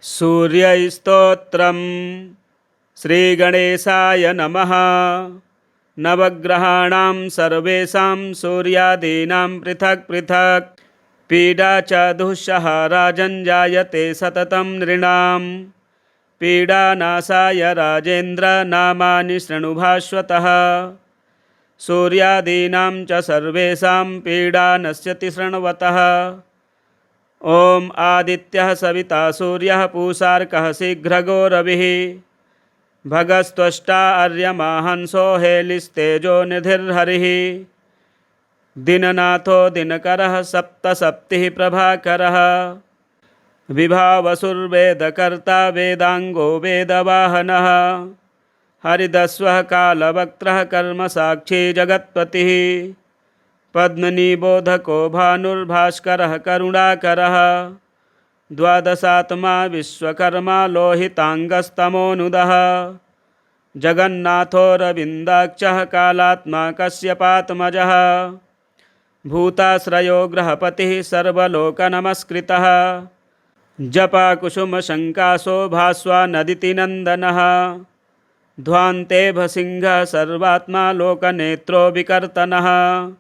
सूर्यस्तोत्रम् श्रीगणेशाय नमः। नवग्रहाणां सर्वेषां सूर्यादीनां पृथक् पृथक् पीडा च दुःसह राजञ्जायते सततं नृणां। पीडानाशाय राजेन्द्र नामानि शृणु भास्वतः। सूर्यादीनां च सर्वेषां पीडा नश्यति शृण्वतः। ओम आदित्यः सविता सूर्यः पूषार्कः शीघ्रगो रविः। भगस्त्वष्टा अर्यमा हंसो हेलिस्तेजो निधिर्हरिः। दिननाथो दिनकरः सप्तसप्तिः प्रभाकरः। विभावसुर्वेदकर्ता वेदांगो वेदवाहनः। हरिदस्वः कालवक्त्रः कर्मसाक्षी जगत्पतिः। पद्मनिबोधको भानुर्भास्करः करुणाकरः। द्वादशात्मा विश्वकर्मा लोहितांगस्तमोनुदः। जगन्नाथो रविन्दाक्षः कालात्मा कश्यपात्मजः। भूताश्रयो ग्रहपतिः सर्वलोकनमस्कृतः। जपाकुसुमशङ्कासो भास्वानदितिनन्दनः। ध्वान्तेभसिंहः सर्वात्मा लोकनेत्रो विकर्तनः।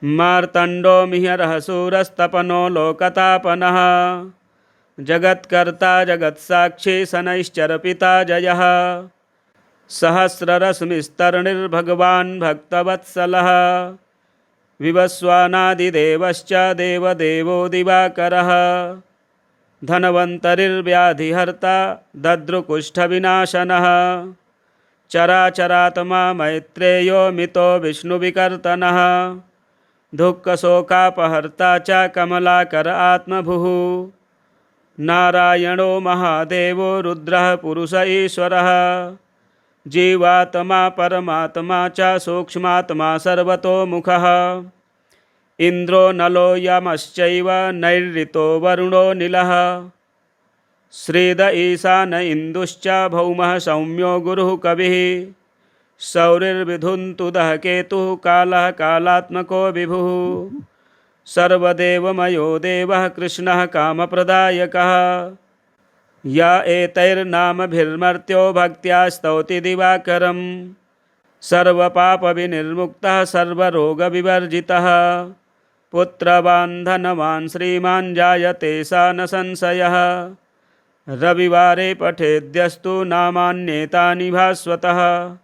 मार्तण्डो मिहिरः शूरस्तपनो लोकतापनः। जगत्कर्ता जगत्साक्षी शनैश्चरपिता जयः। सहस्ररश्मिस्तरणिर्भगवान् भक्तवत्सलः। विवस्वानादिदेवश्च देवदेवो दिवाकरः। धन्वन्तरिर्व्याधिहर्ता दद्रुकुष्ठविनाशनः। चराचरात्मा मैत्रेयो मितो विष्णुविकर्तनः। दुःखशोकापहर्ता च कमलाकर आत्मभुः। नारायणो महादेवो रुद्रः पुरुष ईश्वरः। जीवात्मा परमात्मा च सूक्ष्मात्मा सर्वतोमुखः। इन्द्रो नलो यमश्चैव नैऋतो वरुणो नीलः। श्रीद ईशान इन्दुश्च भौमः सौम्यो गुरुः कविः। सौरिर्विधुन्तुदः केतुः कालः कालात्मको विभुः। सर्वदेवमयो देवः कृष्णः कामप्रदायकः। य एतैर्नामभिर्मर्त्यो भक्त्या स्तौति दिवाकरम्। सर्वपापविनिर्मुक्तः सर्वरोगविवर्जितः। पुत्रवान् धनवान् श्रीमान् जायते सा न संशयः। रविवारे पठेद्यस्तु नामान्येतानि भास्वतः।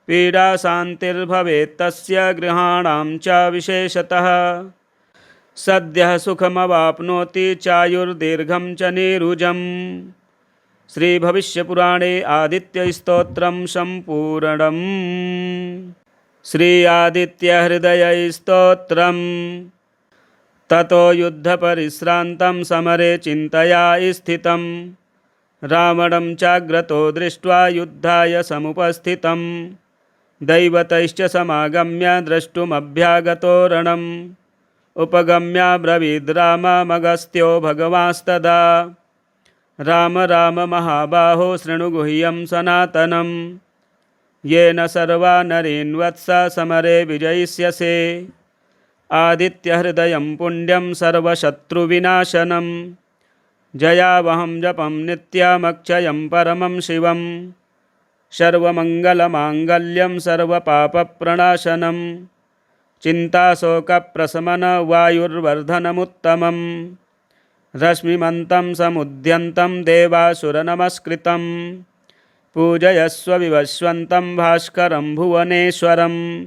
पीडा शान्तिर्भवेत् तस्य गृहाणां च विशेषतः। सद्यः सुखमवाप्नोति चायुर्दीर्घं च नीरुजम्। श्रीभविष्यपुराणे आदित्यस्तोत्रं सम्पूर्णम्। श्री आदित्यहृदयस्तोत्रम्। ततो युद्धपरिश्रान्तं समरे चिन्तया स्थितं। रावणं चाग्रतो दृष्ट्वा युद्धाय समुपस्थितं। दैवतैश्च समागम्य द्रष्टुमभ्यागतो रणम्। उपगम्याब्रवीद् राममगस्त्यो भगवांस्तदा। राम राम महाबाहो शृणु गुह्यं सनातनं। येन सर्वा नरीन् वत्स समरे विजयिष्यसे। आदित्यहृदयं पुण्यं सर्वशत्रुविनाशनं। जयावहं जपं नित्यमक्षयं परमं शिवं। सर्वमङ्गलमाङ्गल्यं सर्वपापप्रणाशनं। चिन्ताशोकप्रशमन वायुर्वर्धनमुत्तमं। रश्मिमन्तं समुद्यन्तं देवासुरनमस्कृतं। पूजयस्व विवस्वन्तं भास्करं भुवनेश्वरं।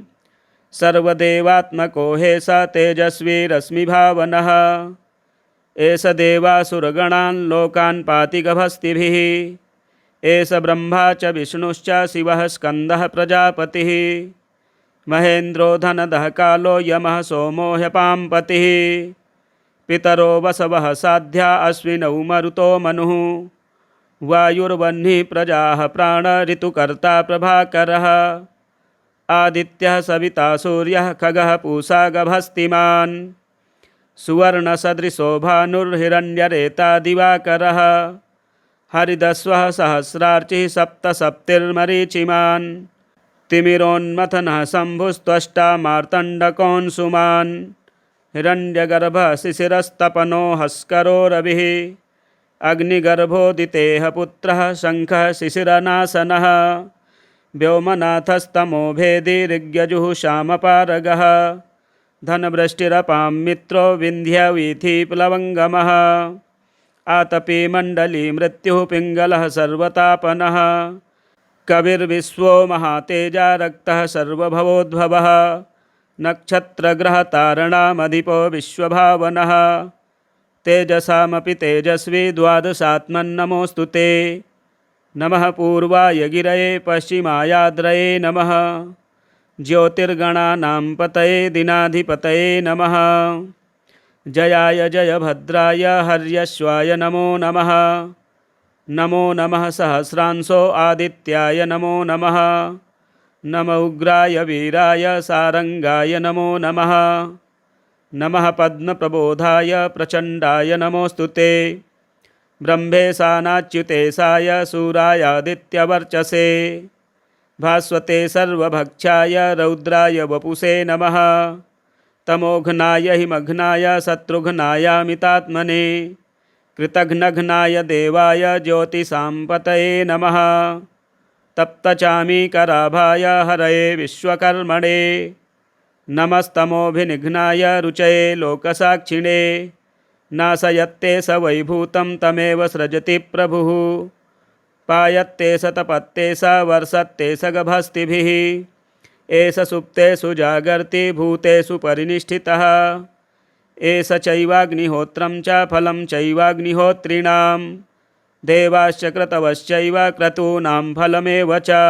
सर्वदेवात्मको हे स तेजस्वी रश्मिभावनः। एष देवासुरगणान् लोकान् पाति गभस्तिभिः। एष ब्रह्मा च विष्णुश्च शिवः स्कन्दः प्रजापतिः। महेन्द्रो धनदः कालो यमः सोमो ह्यपाम्पतिः। पितरो वसवः साध्या अश्विनौ मरुतो मनुः। वायुर्वह्निः प्रजाः प्राण ऋतुकर्ता प्रभाकरः। आदित्यः सविता सूर्यः खगः पूषा गभस्तिमान्। सुवर्णसदृशो भानुर्हिरण्यरेता दिवाकरः। हरिदस्वः सहस्रार्चिः सप्तसप्तिर्मरीचिमान्। तिमिरोन्मथनः शम्भुस्त्वष्टा मार्तण्डकोऽंशुमान्। हिरण्यगर्भः शिशिरस्तपनो हस्करो रविः। अग्निगर्भोदितेः पुत्रः शङ्खः शिशिरनाशनः व्योमनाथस्तमो भेदी ऋग्यजुः श्यामपारगः धनवृष्टिरपां मित्रो विन्ध्यवीथिप्लवङ्गमः आतपी मण्डली मृत्युः पिङ्गलः सर्वतापनः कविर्विश्वो महातेजा रक्तः सर्वभवोद्भवः नक्षत्रग्रहतारणामधिपो विश्वभावनः तेजसामपि तेजस्वी द्वादशात्मन्नमोऽस्तु ते नमः पूर्वाय गिरये पश्चिमायाद्रये नमः ज्योतिर्गणानां पतये दिनाधिपतये नमः जयाय जयभद्राय हर्यश्वाय नमो नमः नमो नमः सहस्रांशो आदित्याय नमो नमः नम उग्राय वीराय सारंगाय नमो नमः नमः पद्मप्रबोधाय प्रचण्डाय नमोऽस्तु ते ब्रह्मेशानाच्युतेशाय सूरायादित्यवर्चसे भास्वते सर्वभक्षाय रौद्राय वपुषे नमः तमोघ्नाय हिमघ्नाय शत्रुघ्नायामितात्मने कृतघ्नघ्नाय देवाय ज्योतिषां पतये नमः तप्तचामीकराभाय हरये विश्वकर्मणे नमस्तमोभिनिघ्नाय रुचये लोकसाक्षिणे नाशयत्ते स वैभूतं तमेव सृजति प्रभुः पायत्ते स तपत्ते स वर्षत्ते स गभस्तिभिः एष सुप्तेषु जागर्ति भूतेषु परिनिष्ठितः एष चैवाग्निहोत्रं च फलं चैवाग्निहोत्रिणां देवाश्च क्रतवश्चैव क्रतूनां फलमेव च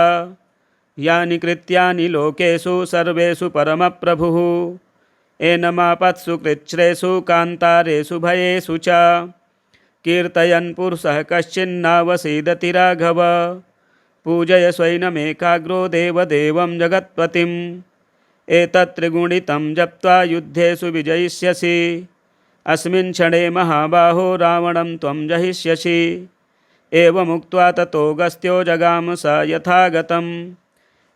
यानि कृत्यानि लोकेषु सर्वेषु परमप्रभुः एनमापत्सु कृच्छ्रेषु कान्तारेषु भयेषु च कीर्तयन् पुरुषः कश्चिन्नावसीदति राघव पूजय स्वैनमेकाग्रो देवदेवं जगत्पतिम् एतत् त्रिगुणितं जप्त्वा युद्धेषु विजयिष्यसि अस्मिन् क्षणे महाबाहो रावणं त्वं जहिष्यसि एवमुक्त्वा ततो गस्त्यो जगाम स यथागतम्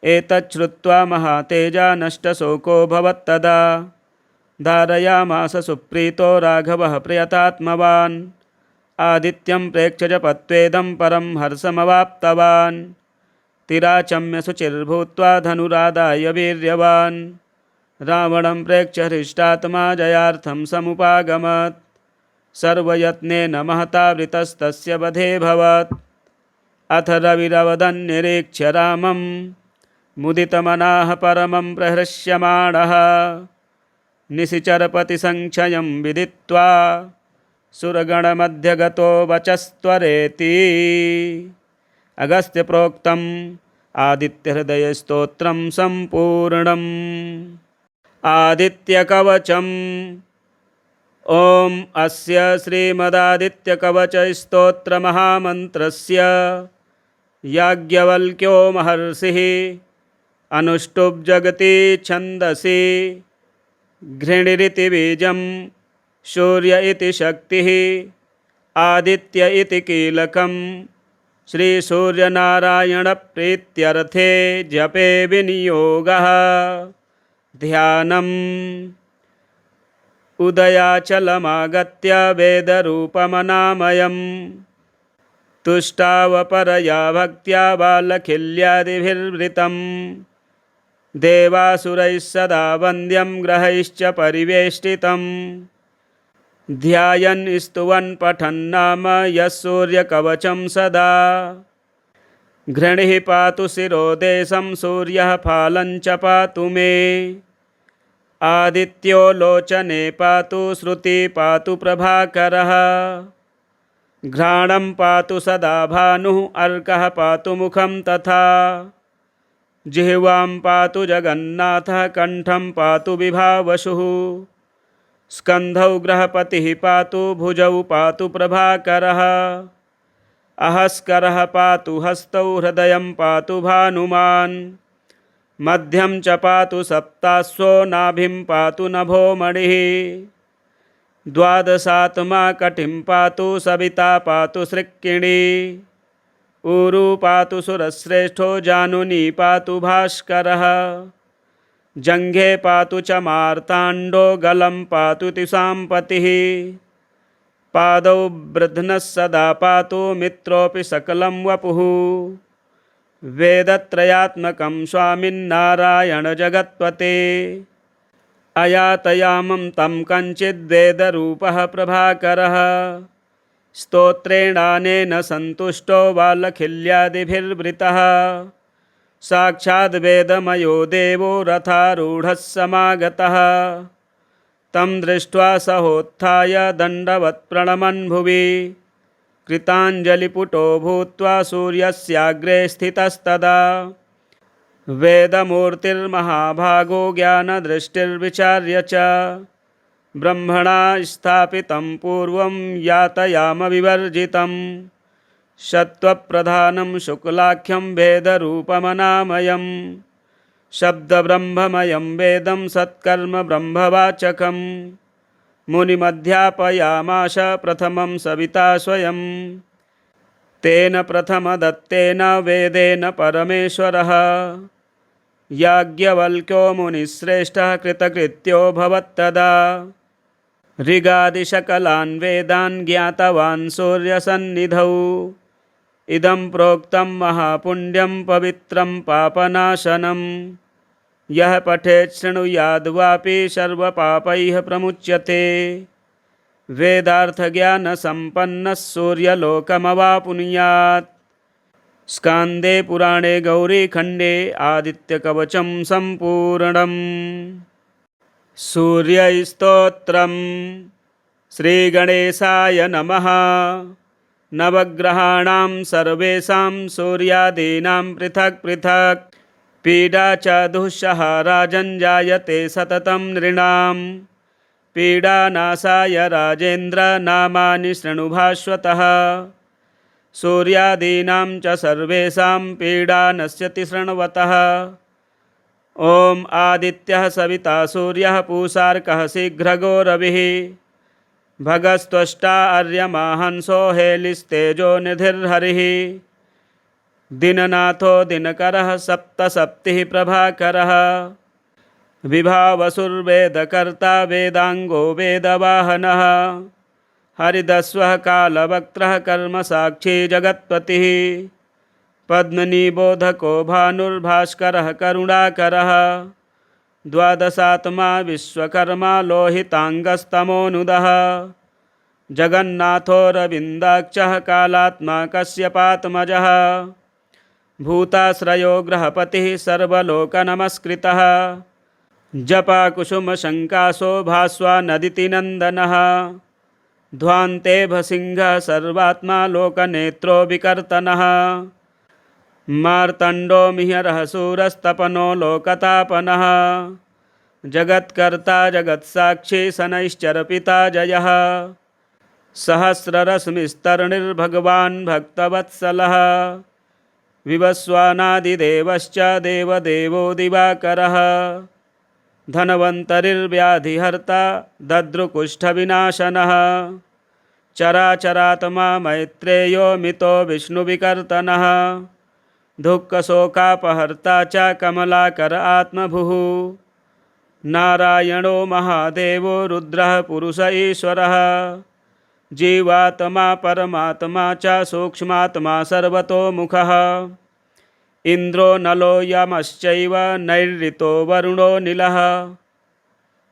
एतत् श्रुत्वा महातेजा नष्टशोकोऽभवत्तदा धारयामास सुप्रीतो राघवः प्रयतात्मवान् आदित्यं प्रेक्ष्य जपत्वेदं परं हर्षमवाप्तवान् तिराचम्य शुचिर्भूत्वा धनुरादाय वीर्यवान् रावणं प्रेक्ष्य हृष्टात्मा जयार्थं समुपागमत् सर्वयत्नेन महता वृतस्तस्य वधेऽभवत् अथ रविरवदन्निरीक्ष्य रामं मुदितमनाः परमं प्रहृष्यमाणः निशिचरपतिसङ्क्षयं विदित्वा सुरगणमध्यगतो वचस्त्वरेति अगस्त्यप्रोक्तम् आदित्यहृदयस्तोत्रं सम्पूर्णम् आदित्यकवचम् ॐ अस्य श्रीमदादित्यकवचस्तोत्रमहामन्त्रस्य याज्ञवल्क्यो महर्षिः अनुष्टुप् जगति छन्दसि घृणिरिति बीजं सूर्य इति शक्तिः आदित्य इति कीलकं श्रीसूर्यनारायणप्रीत्यर्थे जपे विनियोगः ध्यानम् उदयाचलमागत्य वेदरूपमनामयम् तुष्टावपरया भक्त्या बालखिल्यादिभिर्वृतं देवासुरैः सदा वन्द्यं ग्रहैश्च परिवेष्टितं ध्यायन् स्तुवन् पठन्नाम यः सूर्यकवचं सदा घृणिः पातु शिरोदेशं सूर्यः फालं च पातु मे आदित्यो लोचने पातु श्रुति पातु प्रभाकरः घ्राणं पातु सदा भानुः अर्कः पातु मुखं तथा जिह्वां पातु जगन्नाथः कण्ठं पातु विभावसुः स्कन्धौ ग्रहपतिः पातु भुजौ पातु प्रभाकरः अहस्करः पातु हस्तौ हृदयं पातु भानुमान् मध्यं च पातु सप्तास्वो नाभिं पातु नभो मणिः द्वादशात्मा कटिं पातु सविता पातु सृक्किणी ऊरु पातु सुरश्रेष्ठो जानुनी पातु भास्करः जङ्घे पातु च मार्ताण्डो गलं पातु तिसाम्पतिः पादौ बृध्नः सदा पातु मित्रोऽपि सकलं वपुः। वेदत्रयात्मकं स्वामिन्नारायणजगत्पते। अयातयामं तं कञ्चिद्वेदरूपः प्रभाकरः। स्तोत्रेणानेन सन्तुष्टो वालखिल्यादिभिर्वृतः। साक्षाद्वेदमयो देवो रथारूढः समागतः। तं दृष्ट्वा सहोत्थाय दण्डवत्प्रणमन् भुवि। कृताञ्जलिपुटो भूत्वा सूर्यस्याग्रे स्थितस्तदा। वेदमूर्तिर्महाभागो ज्ञानदृष्टिर्विचार्य च ब्रह्मणा स्थापितं पूर्वं यातयामविवर्जितं। सत्त्वप्रधानं शुक्लाख्यं वेदरूपमनामयं। शब्दब्रह्ममयं वेदं सत्कर्मब्रह्मवाचकं। मुनिमध्यापयामाश प्रथमं सविता स्वयं। तेन प्रथमदत्तेन वेदेन परमेश्वरः। याज्ञवल्क्यो मुनिश्रेष्ठः कृतकृत्यो भवत्तदा। ऋगादिशकलान् वेदान् ज्ञातवान् सूर्यसन्निधौ। इदं प्रोक्तं महापुण्यं पवित्रं पापनाशनं। यः पठेत् शृणुयाद् वापि सर्वपापैः प्रमुच्यते। वेदार्थज्ञानसम्पन्नः सूर्यलोकमवाप्नुयात्। स्कान्दे पुराणे गौरीखण्डे आदित्यकवचं सम्पूर्णम्। सूर्यस्तोत्रम्। श्रीगणेशाय नमः। नवग्रहाणां सर्वेषां सूर्यादीनां पृथक् पृथक् पीडा च दुःसह राजञ्जायते सततं नृणां। पीडानाशाय राजेन्द्र नामानि शृणु भास्वतः। सूर्यादीनां च सर्वेषां पीडा नश्यति शृण्वतः। ॐ आदित्यः सविता सूर्यः पूषार्कः शीघ्रगो रविः। भगस्त्वष्टा अर्यमा हंसो हेलिस्तेजो निधिर्हरिः। दिननाथो दिनकरः सप्तसप्तिः प्रभाकरः। विभावसुर्वेदकर्ता वेदांगो वेदवाहनः। हरिदस्वः कालवक्त्रः कर्मसाक्षी जगत्पतिः। पद्मनिबोधको भानुर्भास्करः करुणाकरः। द्वादशात्मा विश्वकर्मा लोहिताङ्गस्तमोऽनुदः। जगन्नाथो रविन्दाक्षः कालात्मा कश्यपात्मजः। भूताश्रयो ग्रहपतिः सर्वलोकनमस्कृतः। जपाकुसुमशङ्कासो भास्वानदितिनन्दनः। ध्वान्तेभसिंहः सर्वात्मा लोकनेत्रो विकर्तनः। मार्तण्डो मिहिरः शूरस्तपनो लोकतापनः। जगत्कर्ता जगत्साक्षी शनैश्चरपिता जयः। सहस्ररश्मिस्तरणिर्भगवान् भक्तवत्सलः। विवस्वानादिदेवश्च देवदेवो दिवाकरः। धन्वन्तरिर्व्याधिहर्ता दद्रुकुष्ठविनाशनः। चराचरात्मा मैत्रेयो मितो विष्णुविकर्तनः। दुःखशोकापहर्ता च कमलाकर आत्मभुः। नारायणो महादेवो रुद्रः पुरुष ईश्वरः। जीवात्मा परमात्मा च सूक्ष्मात्मा सर्वतोमुखः। इन्द्रो नलो यमश्चैव नैऋतो वरुणो नीलः।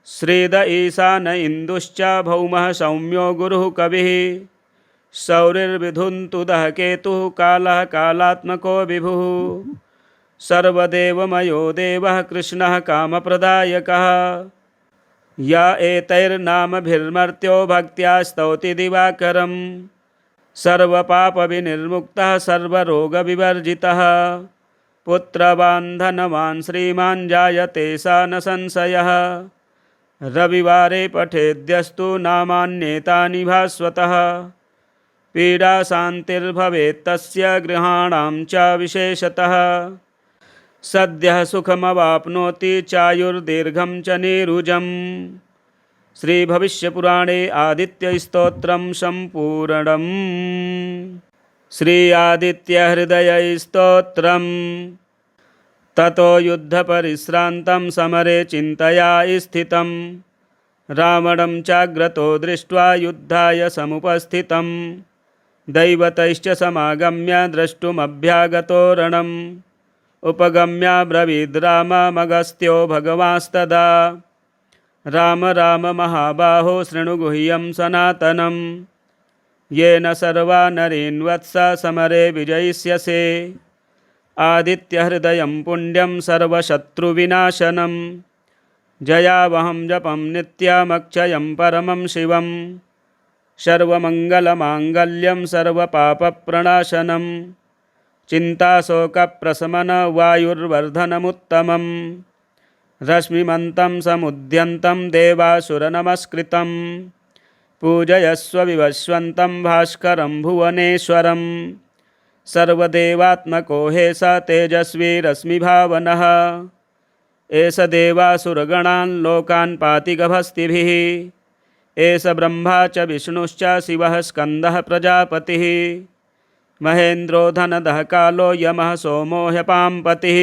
श्रीद ईशान इन्दुश्च भौमः सौम्यो गुरुः कविः। सौरिर्विधुन्तुदः केतुः कालः कालात्मको विभुः। सर्वदेवमयो देवः कृष्णः कामप्रदायकः। या एतैर्नामभिर्मर्त्यो भक्त्या स्तौति दिवाकरं। सर्वपापविनिर्मुक्तः सर्वरोगविवर्जितः। पुत्रवान् धनवान् श्रीमान् जायते सा न संशयः। रविवारे पठेद्यस्तु नामान्येतानि भास्वतः। पीडा शान्तिर्भवेत् तस्य गृहाणां च विशेषतः। सद्यः सुखमवाप्नोति चायुर्दीर्घं च नीरुजम्। श्रीभविष्यपुराणे आदित्यस्तोत्रं सम्पूर्णम्। श्री आदित्यहृदयस्तोत्रम्। ततो युद्धपरिश्रान्तं समरे चिन्तया स्थितं। रावणं चाग्रतो दृष्ट्वा युद्धाय समुपस्थितं दैवतैश्च समागम्य द्रष्टुमभ्यागतो रणम् उपगम्याब्रवीद् राममगस्त्यो भगवांस्तदा राम राम महाबाहो शृणु गुह्यं सनातनं येन सर्वा नरीन् वत्स समरे विजयिष्यसे आदित्यहृदयं पुण्यं सर्वशत्रुविनाशनं जयावहं जपं नित्यमक्षयं परमं शिवं सर्वमङ्गलमाङ्गल्यं सर्वपापप्रणाशनं चिन्ताशोकप्रशमनं वायुर्वर्धनमुत्तमम् रश्मिमन्तं समुद्यन्तं देवासुरनमस्कृतं पूजयस्व विवस्वन्तं भास्करं भुवनेश्वरं सर्वदेवात्मको हे स तेजस्वी रश्मिभावनः एष देवासुरगणान् लोकान् पाति गभस्तिभिः एष ब्रह्मा च विष्णुश्च शिवः स्कन्दः प्रजापतिः महेन्द्रो धनदः कालो यमः सोमो ह्यपाम्पतिः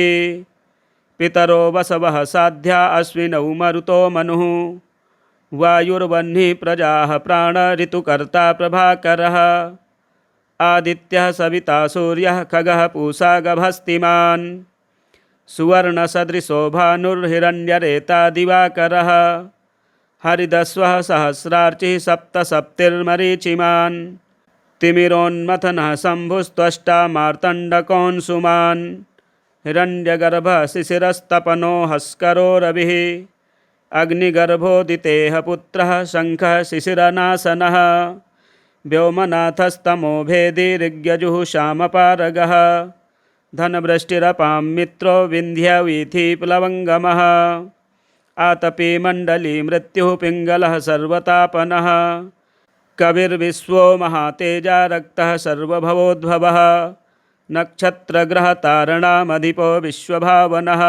पितरो वसवः साध्या अश्विनौ मरुतो मनुः वायुर्वह्निः प्रजाः प्राण ऋतुकर्ता प्रभाकरः आदित्यः सविता सूर्यः खगः पूषा गभस्तिमान् सुवर्णसदृशो भानुर्हिरण्यरेता दिवाकरः हरिदस्वः सहस्रार्चिः सप्तसप्तिर्मरीचिमान् तिमिरोन्मथनः शम्भुस्त्वष्टा मार्तण्डकोऽंशुमान् हिरण्यगर्भः शिशिरस्तपनो हस्करो रविः अग्निगर्भोदितेः पुत्रः शङ्खः शिशिरनाशनः व्योमनाथस्तमो भेदी ऋग्यजुः श्यामपारगः धनवृष्टिरपां मित्रो विन्ध्यवीथिप्लवङ्गमः आतपी मण्डली मृत्युः पिङ्गलः सर्वतापनः कविर्विश्वो महातेजा रक्तः सर्वभवोद्भवः नक्षत्रग्रहतारणामधिपो विश्वभावनः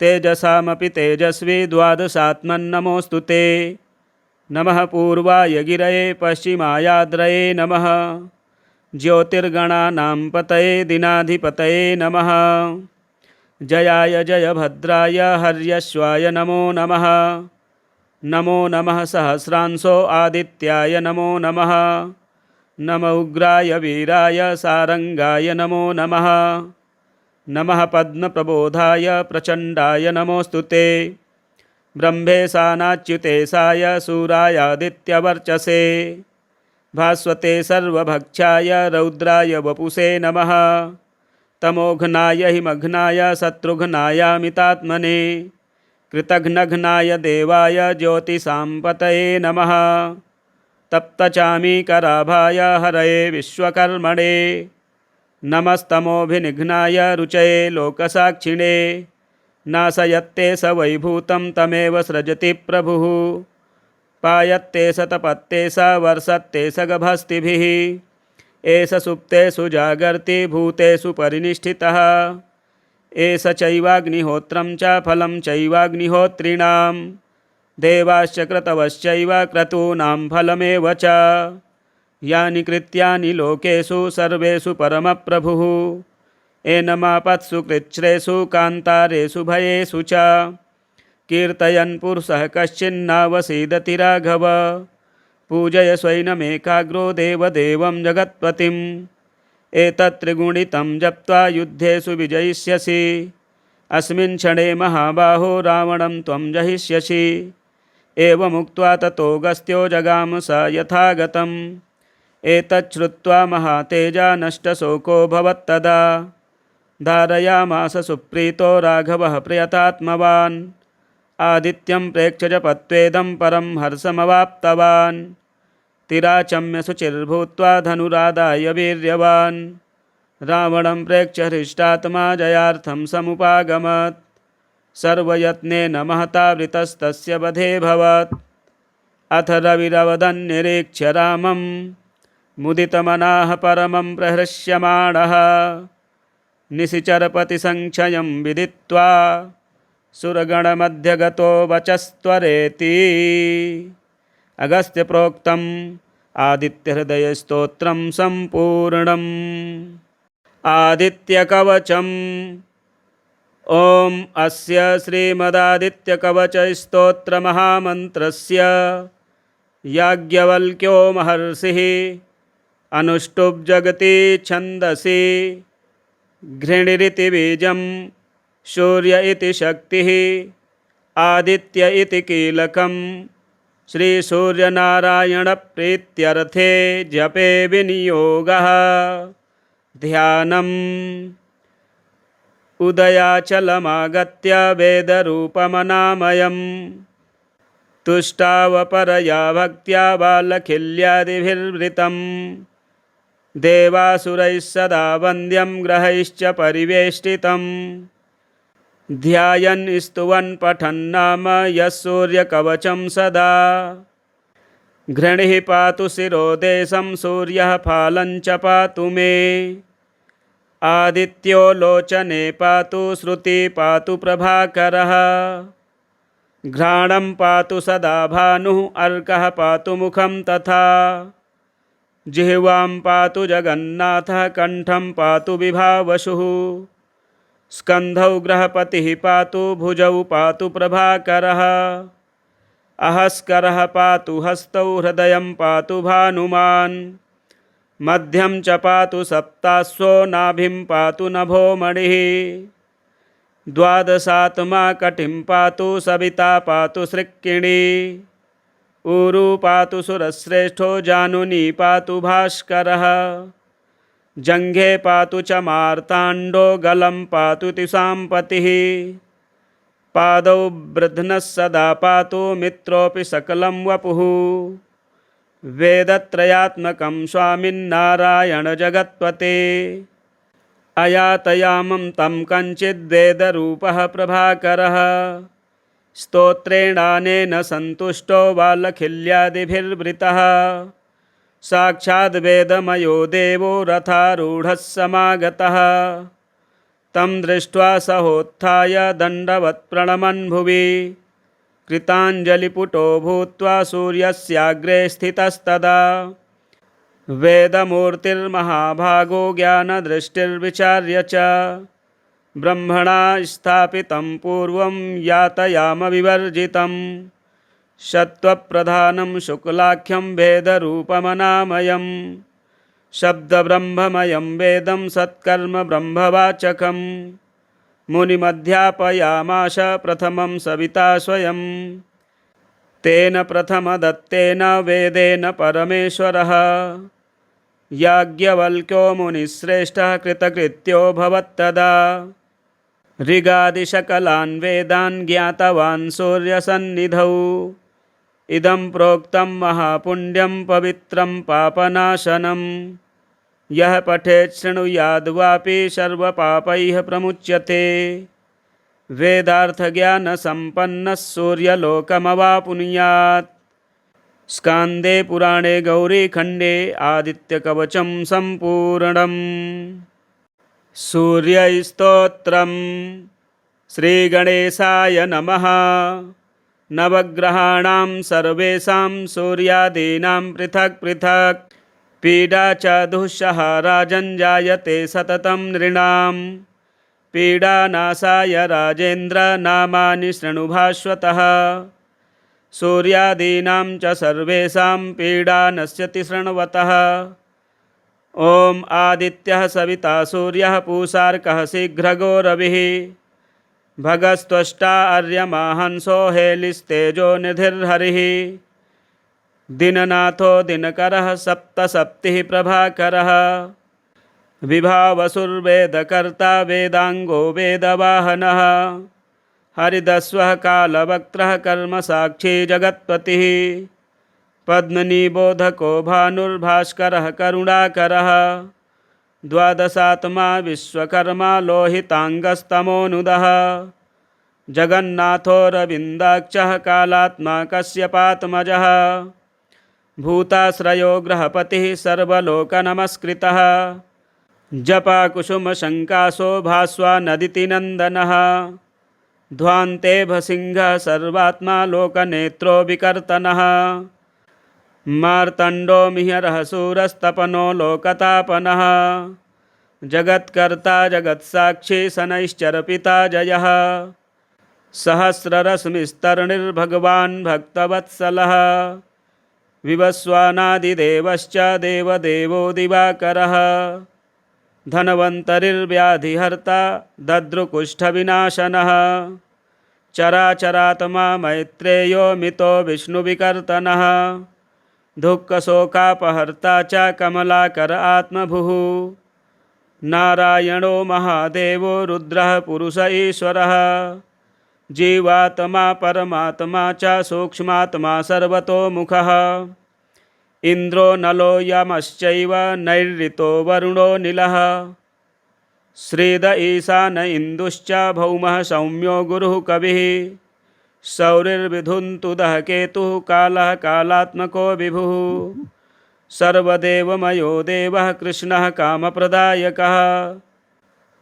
तेजसामपि तेजस्वी द्वादशात्मन्नमोऽस्तु ते नमः पूर्वाय गिरये पश्चिमायाद्रये नमः ज्योतिर्गणानां पतये दिनाधिपतये नमः जयाय जयभद्राय हर्यश्वाय नमो नमः नमो नमः सहस्रांशो आदित्याय नमो नमः नम उग्राय वीराय सारंगाय नमो नमः नमः पद्मप्रबोधाय प्रचण्डाय नमोऽस्तु ते ब्रह्मेशानाच्युतेशाय सूरायादित्यवर्चसे भास्वते सर्वभक्षाय रौद्राय वपुषे नमः तमोघ्नाय हिमघ्नाय शत्रुघ्नायामितात्मने कृतघ्नघ्नाय देवाय ज्योतिषां पतये नमः तप्तचामीकराभाय हरये विश्वकर्मणे नमस्तमोभिनिघ्नाय रुचये लोकसाक्षिणे नाशयत्ते स वैभूतं तमेव सृजति प्रभुः पायत्ते स तपत्ते स वर्षत्ते स गभस्तिभिः एष सुप्तेषु जागर्ति भूतेषु परिनिष्ठितः एष चैवाग्निहोत्रं च फलं चैवाग्निहोत्रिणां देवाश्च क्रतवश्चैव क्रतूनां फलमेव च यानि कृत्यानि लोकेषु सर्वेषु परमप्रभुः एनमापत्सु कृच्छ्रेषु कान्तारेषु भयेषु च कीर्तयन् पुरुषः कश्चिन्नावसीदति राघव पूजय स्वैनमेकाग्रो देवदेवं जगत्पतिम् एतत् त्रिगुणितं जप्त्वा युद्धेषु विजयिष्यसि अस्मिन् क्षणे महाबाहो रावणं त्वं जहिष्यसि एवमुक्त्वा ततो गस्त्यो जगाम स यथागतम् एतच्छ्रुत्वा महातेजा नष्टशोको भवत्तदा धारयामास सुप्रीतो राघवः प्रियतात्मवान् आदित्यं प्रेक्ष्य जपत्वेदं परं हर्षमवाप्तवान् तिराचम्य शुचिर्भूत्वा धनुरादाय वीर्यवान् रावणं प्रेक्ष्य हृष्टात्मा जयार्थं समुपागमत् सर्वयत्नेन महता वृतस्तस्य वधेऽभवत् अथ रविरवदन्निरीक्ष्य रामं मुदितमनाः परमं प्रहृष्यमाणः निशिचरपतिसङ्क्षयं विदित्वा सुरगणमध्यगतो वचस्त्वरेति अगस्त्यप्रोक्तम् आदित्यहृदयस्तोत्रं सम्पूर्णम् आदित्यकवचम् ॐ अस्य श्रीमदादित्यकवचस्तोत्रमहामन्त्रस्य याज्ञवल्क्यो महर्षिः अनुष्टुप् जगति छन्दसि घृणिरिति बीजं सूर्य इति शक्तिः आदित्य इति कीलकं श्रीसूर्यनारायणप्रीत्यर्थे जपे विनियोगः ध्यानम् उदयाचलमागत्य वेदरूपमनामयम् तुष्टावपरया भक्त्या बालखिल्यादिभिर्वृतं देवासुरैः सदा वन्द्यं ग्रहैश्च परिवेष्टितं ध्यायन् स्तुवन् पठन्नाम यः सूर्यकवचं सदा घृणिः पातु शिरोदेशं सूर्यः फालं च पातु मे आदित्यो लोचने पातु श्रुति पातु प्रभाकरः घ्राणं पातु सदा भानुः अर्कः पातु मुखं तथा जिह्वां पातु जगन्नाथः कंठं पातु विभावसुः स्कन्धौ ग्रहपतिः पातु भुजौ पातु प्रभाकरः अहस्करः पातु हस्तौ हृदयं पातु भानुमान् मध्यं च पातु सप्तास्वो नाभिं पातु नभो मणिः द्वादशात्मा कटिं पातु सविता पातु सृक्किणी ऊरु पातु सुरश्रेष्ठो जानुनी पातु भास्करः जङ्घे पातु च मार्ताण्डो गलं पातु तिसाम्पतिः पादौ वृध्नः सदा पातु मित्रोऽपि सकलं वपुः वेदत्रयात्मकं स्वामिन्नारायणजगत्पते अयातयामं तं कञ्चिद्वेदरूपः प्रभाकरः स्तोत्रेणानेन सन्तुष्टो बालखिल्यादिभिर्वृतः साक्षाद् वेदमयो देवो रथारूढः समागतः तं दृष्ट्वा सहोत्थाय दण्डवत् प्रणमन् भुवि कृताञ्जलिपुटो भूत्वा सूर्यस्याग्रे स्थितस्तदा वेदमूर्तिर्महाभागो ज्ञानदृष्टिर्विचार्य च ब्रह्मणा स्थापितं पूर्वं यातयामविवर्जितं सत्त्वप्रधानं शुक्लाख्यं वेदरूपमनामयं शब्दब्रह्ममयं वेदं सत्कर्मब्रह्मवाचकं मुनिमध्यापयामास प्रथमं सविता स्वयं तेन प्रथमदत्तेन वेदेन परमेश्वरः याज्ञवल्क्यो मुनिश्रेष्ठः कृतकृत्यो भवत्तदा ऋगादिशकलान् वेदान् ज्ञातवान् सूर्यसन्निधौ इदं प्रोक्तं महापुण्यं पवित्रं पापनाशनं यः पठेत् शृणुयाद् वापि सर्वपापैः प्रमुच्यते वेदार्थज्ञानसम्पन्नः सूर्यलोकमवाप्नुयात् स्कान्दे पुराणे गौरीखण्डे आदित्यकवचं सम्पूर्णम् सूर्यस्तोत्रम् श्रीगणेशाय नमः नवग्रहाणां सर्वेषां सूर्यादीनां पृथक् पृथक् पीडा च दुःसह राजञ्जायते सततं नृणां पीडानाशाय राजेन्द्र नामानि शृणु भास्वतः सूर्यादीनां च सर्वेषां पीडा नश्यति शृण्वतः ॐ आदित्यः सविता सूर्यः पूषार्कः शीघ्रगो रविः भगस्त्वष्टा अर्यमा हंसो हेलिस्तेजो निधिर्हरिः दिननाथो दिनकरः सप्तसप्तिः प्रभाकरः विभावसुर्वेदकर्ता वेदांगो वेदवाहनः हरिदस्वः कालवक्त्रः कर्मसाक्षी जगत्पतिः पद्मनिबोधको भानुर्भास्करः करुणाकरः द्वादशात्मा विश्वकर्मा लोहितांगस्तमोनुदः जगन्नाथो रविन्दाक्षः कालात्मा कश्यपात्मजः भूताश्रयो ग्रहपतिः सर्वलोकनमस्कृतः जपाकुसुमशङ्कासो भास्वानदितिनन्दनः ध्वान्तेभसिंहः सर्वात्मा लोकनेत्रो विकर्तनः मार्तण्डो मिहिरः शूरस्तपनो लोकतापनः जगत्कर्ता जगत्साक्षी शनैश्चरपिता जयः सहस्ररश्मिस्तरणिर्भगवान् भक्तवत्सलः विवस्वानादिदेवश्च देवदेवो दिवाकरः धन्वन्तरिर्व्याधिहर्ता दद्रुकुष्ठविनाशनः चराचरात्मा मैत्रेयो मितो विष्णुविकर्तनः दुःखशोकापहर्ता च कमलाकर आत्मभुः नारायणो महादेवो रुद्रः पुरुष ईश्वरः जीवात्मा परमात्मा च सूक्ष्मात्मा सर्वतोमुखः इन्द्रो नलो यमश्चैव नैऋतो वरुणो नीलः श्रीद ईशान इन्दुश्च भौमः सौम्यो गुरुः कविः सौरिर्विधुन्तुदः केतुः कालः कालात्मको विभुः सर्वदेवमयो देवः कृष्णः कामप्रदायकः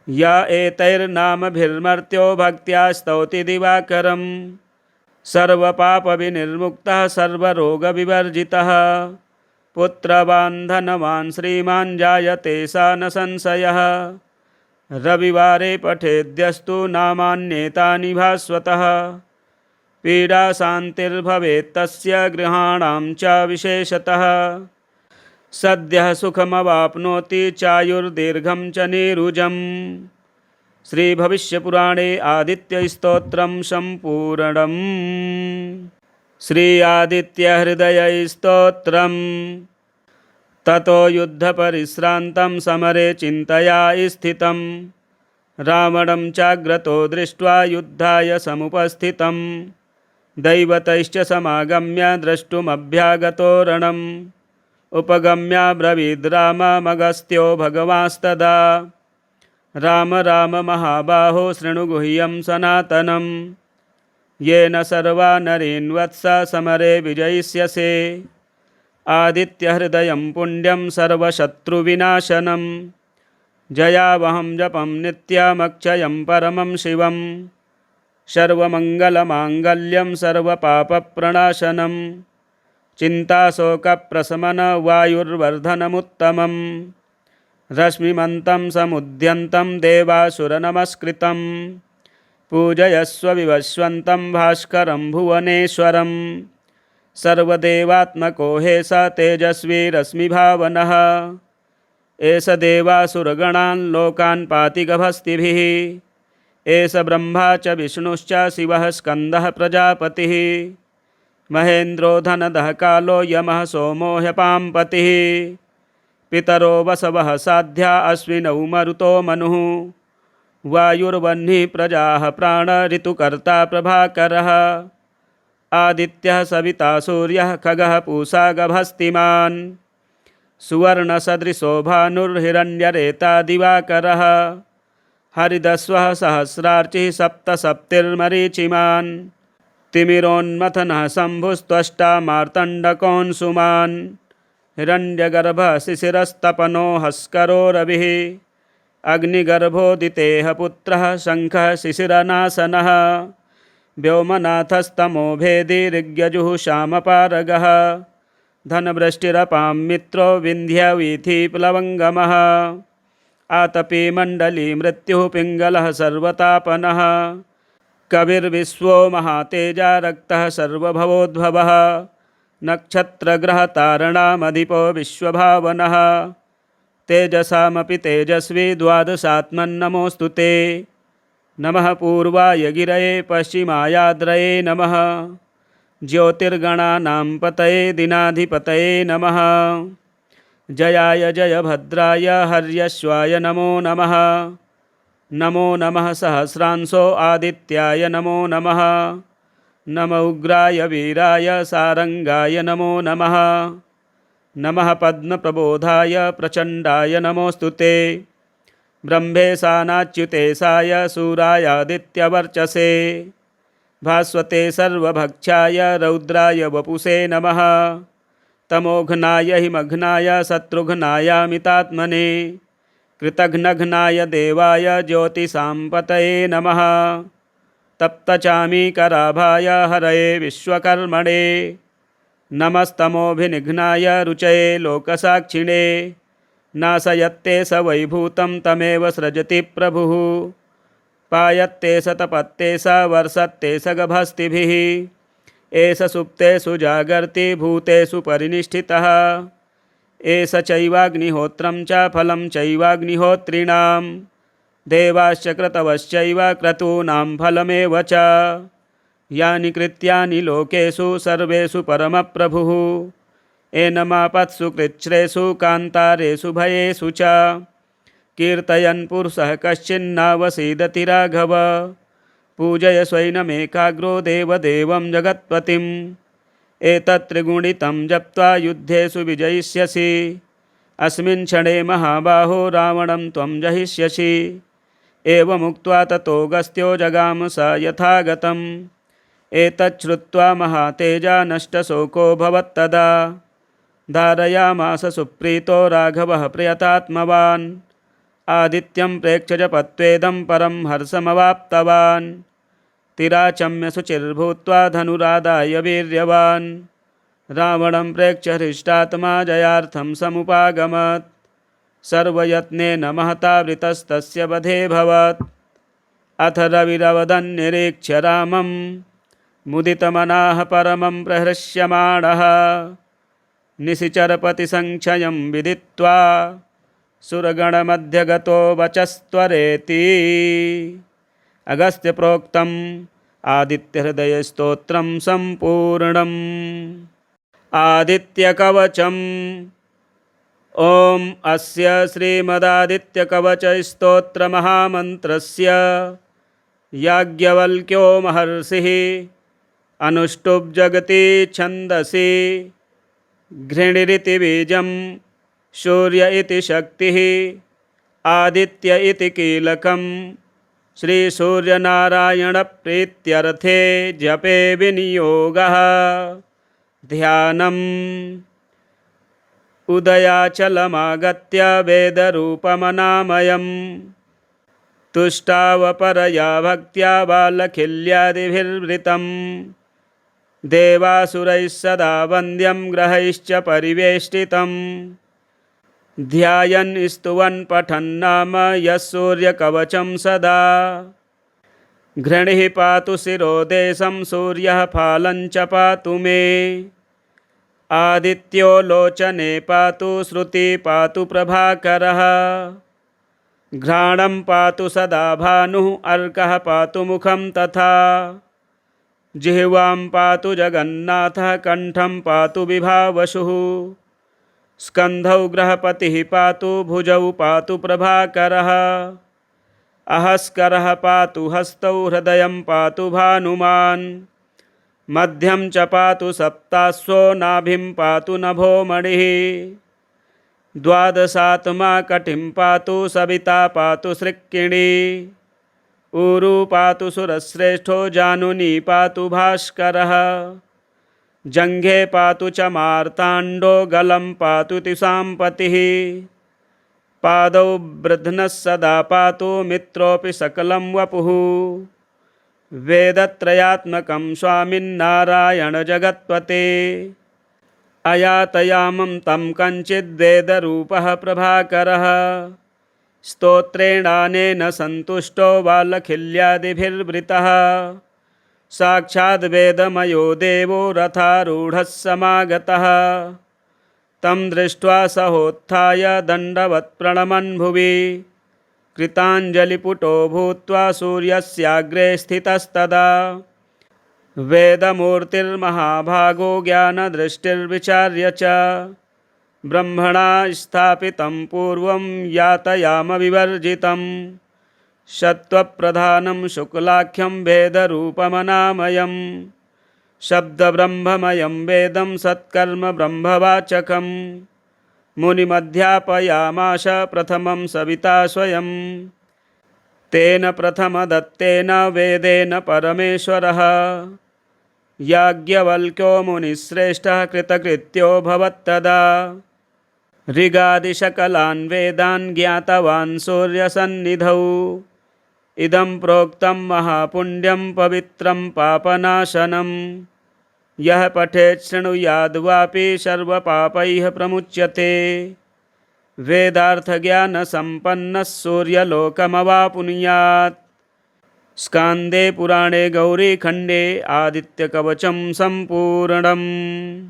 य एतैर्नामभिर्मर्त्यो भक्त्या स्तौति दिवाकरं सर्वपापविनिर्मुक्तः सर्वरोगविवर्जितः पुत्रवान् धनवान् श्रीमान् जायते सा न संशयः रविवारे पठेद्यस्तु नामान्येतानि भास्वतः पीडा शान्तिर्भवेत् तस्य गृहाणां च विशेषतः सद्यः सुखमवाप्नोति चायुर्दीर्घं च नीरुजम् श्रीभविष्यपुराणे आदित्यस्तोत्रं सम्पूर्णम् श्री आदित्यहृदयस्तोत्रम् ततो युद्धपरिश्रान्तं समरे चिन्तया स्थितं रावणं चाग्रतो दृष्ट्वा युद्धाय समुपस्थितं दैवतैश्च समागम्य द्रष्टुमभ्यागतो रणम् उपगम्याब्रवीद् राममगस्त्यो भगवांस्तदा राम राम महाबाहो शृणु गुह्यं सनातनं येन सर्वा नरीन् वत्स समरे विजयिष्यसे आदित्यहृदयं पुण्यं सर्वशत्रुविनाशनं जयावहं जपं नित्यमक्षयं परमं शिवं सर्वमङ्गलमाङ्गल्यं सर्वपापप्रणाशनं चिन्ताशोकप्रशमन वायुर्वर्धनमुत्तमं रश्मिमन्तं समुद्यन्तं देवासुरनमस्कृतं पूजयस्व विवस्वन्तं भास्करं भुवनेश्वरं सर्वदेवात्मको हे स तेजस्वी रश्मिभावनः एष देवासुरगणान् लोकान् पाति गभस्तिभिः एष ब्रह्मा च विष्णुश्च शिवः स्कन्दः प्रजापतिः महेन्द्रो धनदः कालो यमः सोमो ह्यपाम्पतिः पितरो वसवः साध्या अश्विनौ मरुतो मनुः वायुर्वह्निः प्रजाः प्राण ऋतुकर्ता प्रभाकरः आदित्यः सविता सूर्यः खगः पूषा गभस्तिमान् सुवर्णसदृशो भानुर्हिरण्यरेता दिवाकरः हरिदस्वः सहस्रार्चिः सप्तसप्तिर्मरीचिमान् तिमिरोन्मथनः शम्भुस्त्वष्टा मार्तण्डकोऽंशुमान् हिरण्यगर्भः शिशिरस्तपनो हस्करो रविः अग्निगर्भोदितेः पुत्रः शङ्खः शिशिरनाशनः व्योमनाथस्तमो भेदी ऋग्यजुः श्यामपारगः धनवृष्टिरपां मित्रो विन्ध्यवीथिप्लवङ्गमः आतपी मण्डली मृत्युः पिङ्गलः सर्वतापनः कविर्विश्वो महातेजा रक्तः सर्वभवोद्भवः नक्षत्रग्रहतारणामधिपो विश्वभावनः तेजसामपि तेजस्वी द्वादशात्मन्नमोऽस्तु ते नमः पूर्वाय गिरये पश्चिमायाद्रये नमः ज्योतिर्गणानां पतये दिनाधिपतये नमः जयाय जयभद्राय हर्यश्वाय नमो नमः नमो नमः सहस्रांशो आदित्याय नमो नमः नम उग्राय वीराय सारंगाय नमो नमः नमः पद्मप्रबोधाय प्रचण्डाय नमोऽस्तु ते ब्रह्मेशानाच्युतेशाय सूरायादित्यवर्चसे भास्वते सर्वभक्षाय रौद्राय वपुषे नमः तमोघ्नाय हिमघ्नाय शत्रुघ्नायामितात्मने कृतघ्नघ्नाय देवाय ज्योतिषां नमः तप्तचामीकराभाय हरये विश्वकर्मणे नमस्तमोभिनिघ्नाय रुचये लोकसाक्षिणे नाशयत्ते स वैभूतं तमेव सृजति प्रभुः पायत्ते स तपत्ते स वर्षत्ते स गभस्तिभिः एष सुप्तेषु जागर्ति भूतेषु परिनिष्ठितः एष चैवाग्निहोत्रं च फलं चैवाग्निहोत्रिणां देवाश्च क्रतवश्चैव क्रतूनां फलमेव च यानि कृत्यानि लोकेषु सर्वेषु परमप्रभुः एनमापत्सु कृच्छ्रेषु कान्तारेषु भयेषु च कीर्तयन् पुरुषः कश्चिन्नावसीदति राघव पूजय स्वैनमेकाग्रो देवदेवं जगत्पतिम् एतत् त्रिगुणितं जप्त्वा युद्धेषु विजयिष्यसि अस्मिन् क्षणे महाबाहो रावणं त्वं जहिष्यसि एवमुक्त्वा ततो गस्त्यो जगाम स यथागतम् एतत् श्रुत्वा महातेजा नष्टशोकोऽभवत्तदा धारयामास सुप्रीतो राघवः प्रियतात्मवान् आदित्यं प्रेक्ष्य जपत्वेदं परं हर्षमवाप्तवान् तिराचम्य शुचिर्भूत्वा धनुरादाय वीर्यवान् रावणं प्रेक्ष्य हृष्टात्मा जयार्थं समुपागमत् सर्वयत्नेन महता वृतस्तस्य वधेऽभवत् अथ रविरवदन्निरीक्ष्य रामं मुदितमनाः परमं प्रहृष्यमाणः निशिचरपतिसङ्क्षयं विदित्वा सुरगणमध्यगतो वचस्त्वरेति अगस्त्यप्रोक्तम् आदित्यहृदयस्तोत्रं सम्पूर्णम् आदित्यकवचम् ॐ अस्य श्रीमदादित्यकवचस्तोत्रमहामन्त्रस्य याज्ञवल्क्यो महर्षिः अनुष्टुप् छन्दसि घृणिरिति बीजं सूर्य इति शक्तिः आदित्य इति कीलकं श्रीसूर्यनारायणप्रीत्यर्थे जपे विनियोगः ध्यानम् उदयाचलमागत्य वेदरूपमनामयम् तुष्टावपरया भक्त्या बालखिल्यादिभिर्वृतं देवासुरैः सदा वन्द्यं ग्रहैश्च परिवेष्टितं ध्यायन् स्तुवन् पठन्नाम यः सूर्यकवचं सदा घृणिः पातु शिरोदेशं सूर्यः फालं च पातु मे आदित्यो लोचने पातु श्रुति पातु प्रभाकरः घ्राणं पातु सदा भानुः अर्कः पातु मुखं तथा जिह्वां पातु जगन्नाथः कण्ठं पातु विभावसुः स्कन्धौ ग्रहपतिः पातु भुजौ पातु प्रभाकरः अहस्करः पातु हस्तौ हृदयं पातु भानुमान् मध्यं च पातु सप्तास्वो नाभिं पातु नभो मणिः द्वादशात्मा कटिं पातु सविता पातु सृक्किणी ऊरु पातु सुरश्रेष्ठो जानुनी पातु भास्करः जङ्घे पातु च मार्ताण्डो गलं पातु तिसाम्पतिः पादौ बृध्नः सदा पातु मित्रोऽपि सकलं वपुः वेदत्रयात्मकं स्वामिन्नारायणजगत्पते अयातयामं तं कञ्चिद्वेदरूपः प्रभाकरः स्तोत्रेणानेन सन्तुष्टो बालखिल्यादिभिर्वृतः साक्षाद् वेदमयो देवो रथारूढः समागतः तं दृष्ट्वा सहोत्थाय दण्डवत् प्रणमन् भुवि कृताञ्जलिपुटो भूत्वा सूर्यस्याग्रे स्थितस्तदा वेदमूर्तिर्महाभागो ज्ञानदृष्टिर्विचार्य च ब्रह्मणा स्थापितं पूर्वं यातयामविवर्जितं सत्त्वप्रधानं शुक्लाख्यं वेदरूपमनामयं शब्दब्रह्ममयं वेदं सत्कर्म ब्रह्मवाचकं मुनिमध्यापयामाश प्रथमं सविता स्वयं तेन प्रथमदत्तेन वेदेन परमेश्वरः याज्ञवल्क्यो मुनिश्रेष्ठः कृतकृत्यो भवत्तदा ऋगादिशकलान् वेदान् ज्ञातवान् सूर्यसन्निधौ इदं प्रोक्तं महापुण्यं पवित्रं पापनाशनं यः पठेत् शृणुयाद् वापि सर्वपापैः प्रमुच्यते वेदार्थज्ञानसम्पन्नः सूर्यलोकमवाप्नुयात्। स्कान्दे पुराणे गौरीखण्डे आदित्यकवचं सम्पूर्णम्।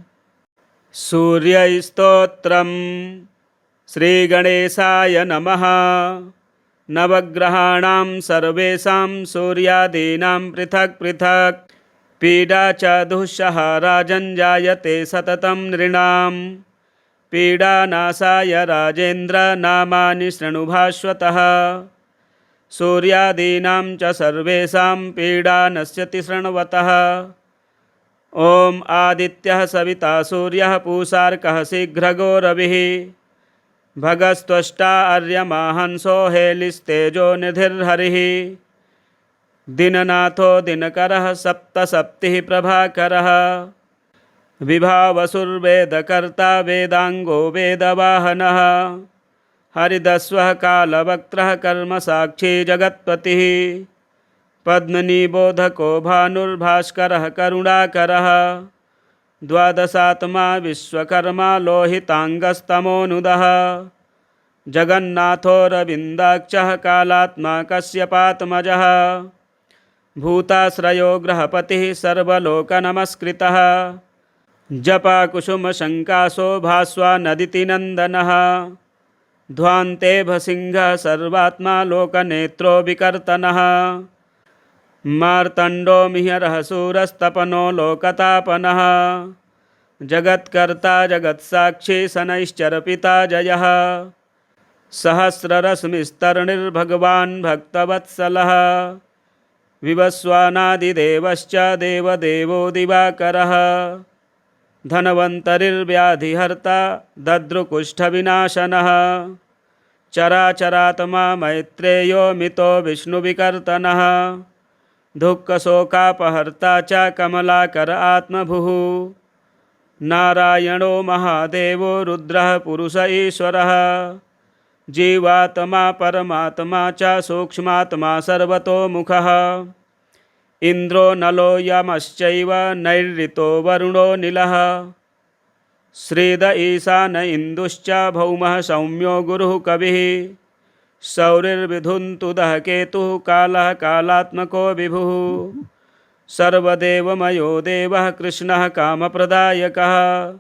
सूर्यस्तोत्रम्। श्रीगणेशाय नमः। नवग्रहाणां सर्वेषां सूर्यादीनां पृथक् पृथक् पीडा च दुःसह राजञ्जायते सततं नृणां। पीडानाशाय राजेन्द्र नामानि शृणु भास्वतः। सूर्यादीनां च सर्वेषां पीडा नश्यति शृण्वतः। ॐ आदित्यः सविता सूर्यः पूषार्कः शीघ्रगो रविः भगस्त्वष्टा आर्यमा हंसो हेलिस्तेजो निधिर्हरिः। दिननाथो दिनकरः सप्तसप्तिः प्रभाकरः। विभावसुर्वेदकर्ता वेदांगो वेदवाहनः। हरिदस्वः कालवक्त्रः कर्मसाक्षी जगत्पतिः। पद्मनिबोधको भानुर्भास्करः करुणाकरः। द्वादशात्मा विश्वकर्मा लोहितांगस्तमोनुदः। जगन्नाथो रविन्दाक्षः कालात्मा कश्यपात्मजः। भूताश्रयो ग्रहपतिः सर्वलोकनमस्कृतः। जपाकुसुमशङ्कासो भास्वानदितिनन्दनः। ध्वान्तेभसिंहः सर्वात्मा लोकनेत्रो विकर्तनः। मार्तण्डो मिहिरः शूरस्तपनो लोकतापनः। जगत्कर्ता जगत्साक्षी शनैश्चरपिता जयः। सहस्ररश्मिस्तरणिर्भगवान् भक्तवत्सलः। विवस्वानादिदेवश्च देवदेवो दिवाकरः। धन्वन्तरिर्व्याधिहर्ता दद्रुकुष्ठविनाशनः। चराचरात्मा मैत्रेयो मितो विष्णुविकर्तनः। दुःखशोकापहर्ता च कमलाकर आत्मभुः। नारायणो महादेवो रुद्रः पुरुष ईश्वरः। जीवात्मा परमात्मा च सूक्ष्मात्मा सर्वतोमुखः। इन्द्रो नलो यमश्चैव नैऋतो वरुणो नीलः। श्रीद ईशान इन्दुश्च भौमः सौम्यो गुरुः कविः। सौरिर्विधुन्तुदः केतुः कालः कालात्मको विभुः। सर्वदेवमयो देवः कृष्णः कामप्रदायकः।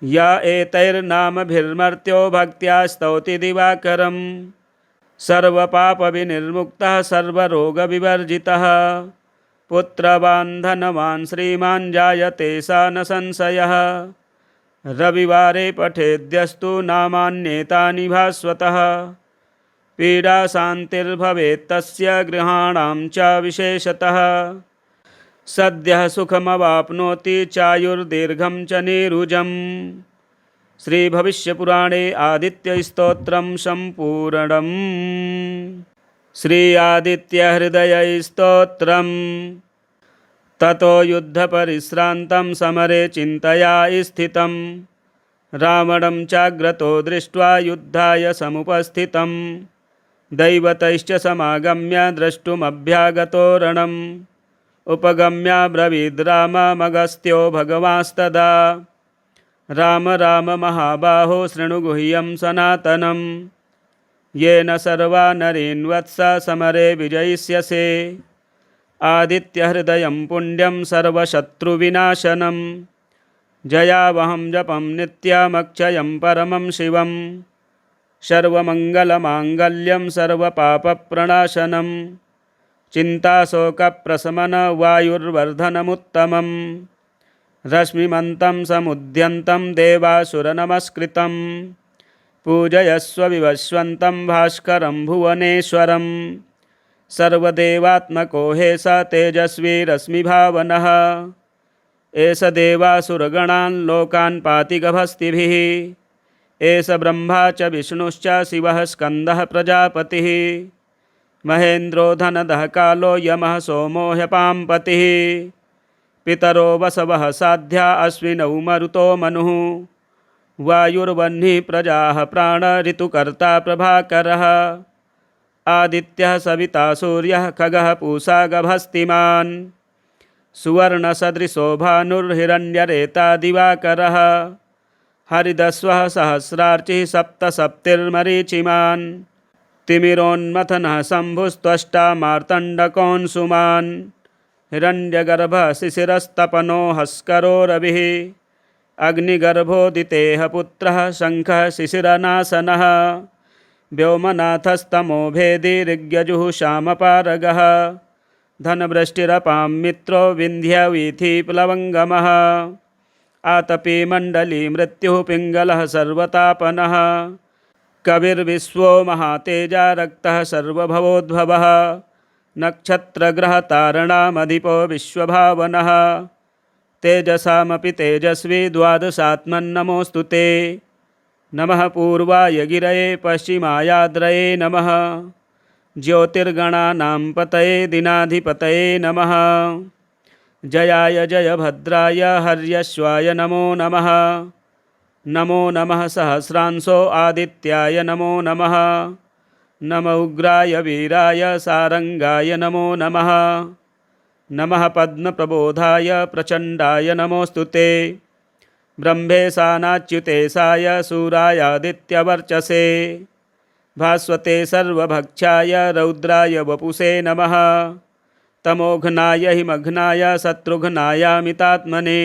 य एतैर्नामभिर्मर्त्यो भक्त्या स्तौति दिवाकरम्। सर्वपापविनिर्मुक्तः सर्वरोगविवर्जितः। पुत्रवान् धनवान् श्रीमान् जायते सा न संशयः। रविवारे पठेद्यस्तु नामान्येतानि भास्वतः। पीडा शान्तिर्भवेत् तस्य गृहाणां च विशेषतः। सद्यः सुखमवाप्नोति चायुर्दीर्घं च नीरुजम्। श्रीभविष्यपुराणे आदित्यस्तोत्रं सम्पूर्णम्। श्री आदित्यहृदयस्तोत्रम्। ततो युद्धपरिश्रान्तं समरे चिन्तया स्थितं। रावणं चाग्रतो दृष्ट्वा युद्धाय समुपस्थितं। दैवतैश्च समागम्य द्रष्टुमभ्यागतो रणम्। उपगम्याब्रवीद् राममगस्त्यो भगवांस्तदा। राम राम महाबाहो शृणु गुह्यं सनातनं। येन सर्वा नरीन् वत्स समरे विजयिष्यसे। आदित्यहृदयं पुण्यं सर्वशत्रुविनाशनं। जयावहं जपं नित्यमक्षयं परमं शिवं। सर्वमङ्गलमाङ्गल्यं सर्वपापप्रणाशनं। चिन्ताशोकप्रशमन वायुर्वर्धनमुत्तमं। रश्मिमन्तं समुद्यन्तं देवासुरनमस्कृतं। पूजयस्व विवस्वन्तं भास्करं भुवनेश्वरं। सर्वदेवात्मको हे स तेजस्वी रश्मिभावनः। एष देवासुरगणान् लोकान् पाति गभस्तिभिः। एष ब्रह्मा च विष्णुश्च शिवः स्कन्दः प्रजापतिः। महेन्द्रो धनदः कालो यमः सोमो ह्यपाम्पतिः। पितरो वसवः साध्या अश्विनौ मरुतो मनुः। वायुर्वह्निः प्रजाः प्राण ऋतुकर्ता प्रभाकरः। आदित्यः सविता सूर्यः खगः पूषा गभस्तिमान्। सुवर्णसदृशो भानुर्हिरण्यरेता दिवाकरः। हरिदस्वः सहस्रार्चिः सप्तसप्तिर्मरीचिमान् तिमिरोन्मथनः शम्भुस्त्वष्टा मार्तण्डकोऽंशुमान् हिरण्यगर्भः शिशिरस्तपनो हस्करो रविः अग्निगर्भोदितेः पुत्रः शङ्खः शिशिरनाशनः व्योमनाथस्तमो भेदी ऋग्यजुः श्यामपारगः धनवृष्टिरपां मित्रो विन्ध्यवीथिप्लवङ्गमः आतपी मण्डली मृत्युः पिङ्गलः सर्वतापनः कविर्विश्वो महातेजा रक्तः सर्वभवोद्भवः नक्षत्रग्रहतारणामधिपो विश्वभावनः तेजसामपि तेजस्वी द्वादशात्मन्नमोऽस्तु ते नमः पूर्वाय गिरये पश्चिमायाद्रये नमः ज्योतिर्गणानां पतये दिनाधिपतये नमः जयाय जयभद्राय हर्यश्वाय नमो नमः नमो नमः सहस्रांशो आदित्याय नमो नमः नम उग्राय वीराय सारंगाय नमो नमः नमः पद्मप्रबोधाय प्रचण्डाय नमोऽस्तु ते ब्रह्मेशानाच्युतेशाय सूरायादित्यवर्चसे भास्वते सर्वभक्षाय रौद्राय वपुषे नमः तमोघ्नाय हिमघ्नाय शत्रुघ्नायामितात्मने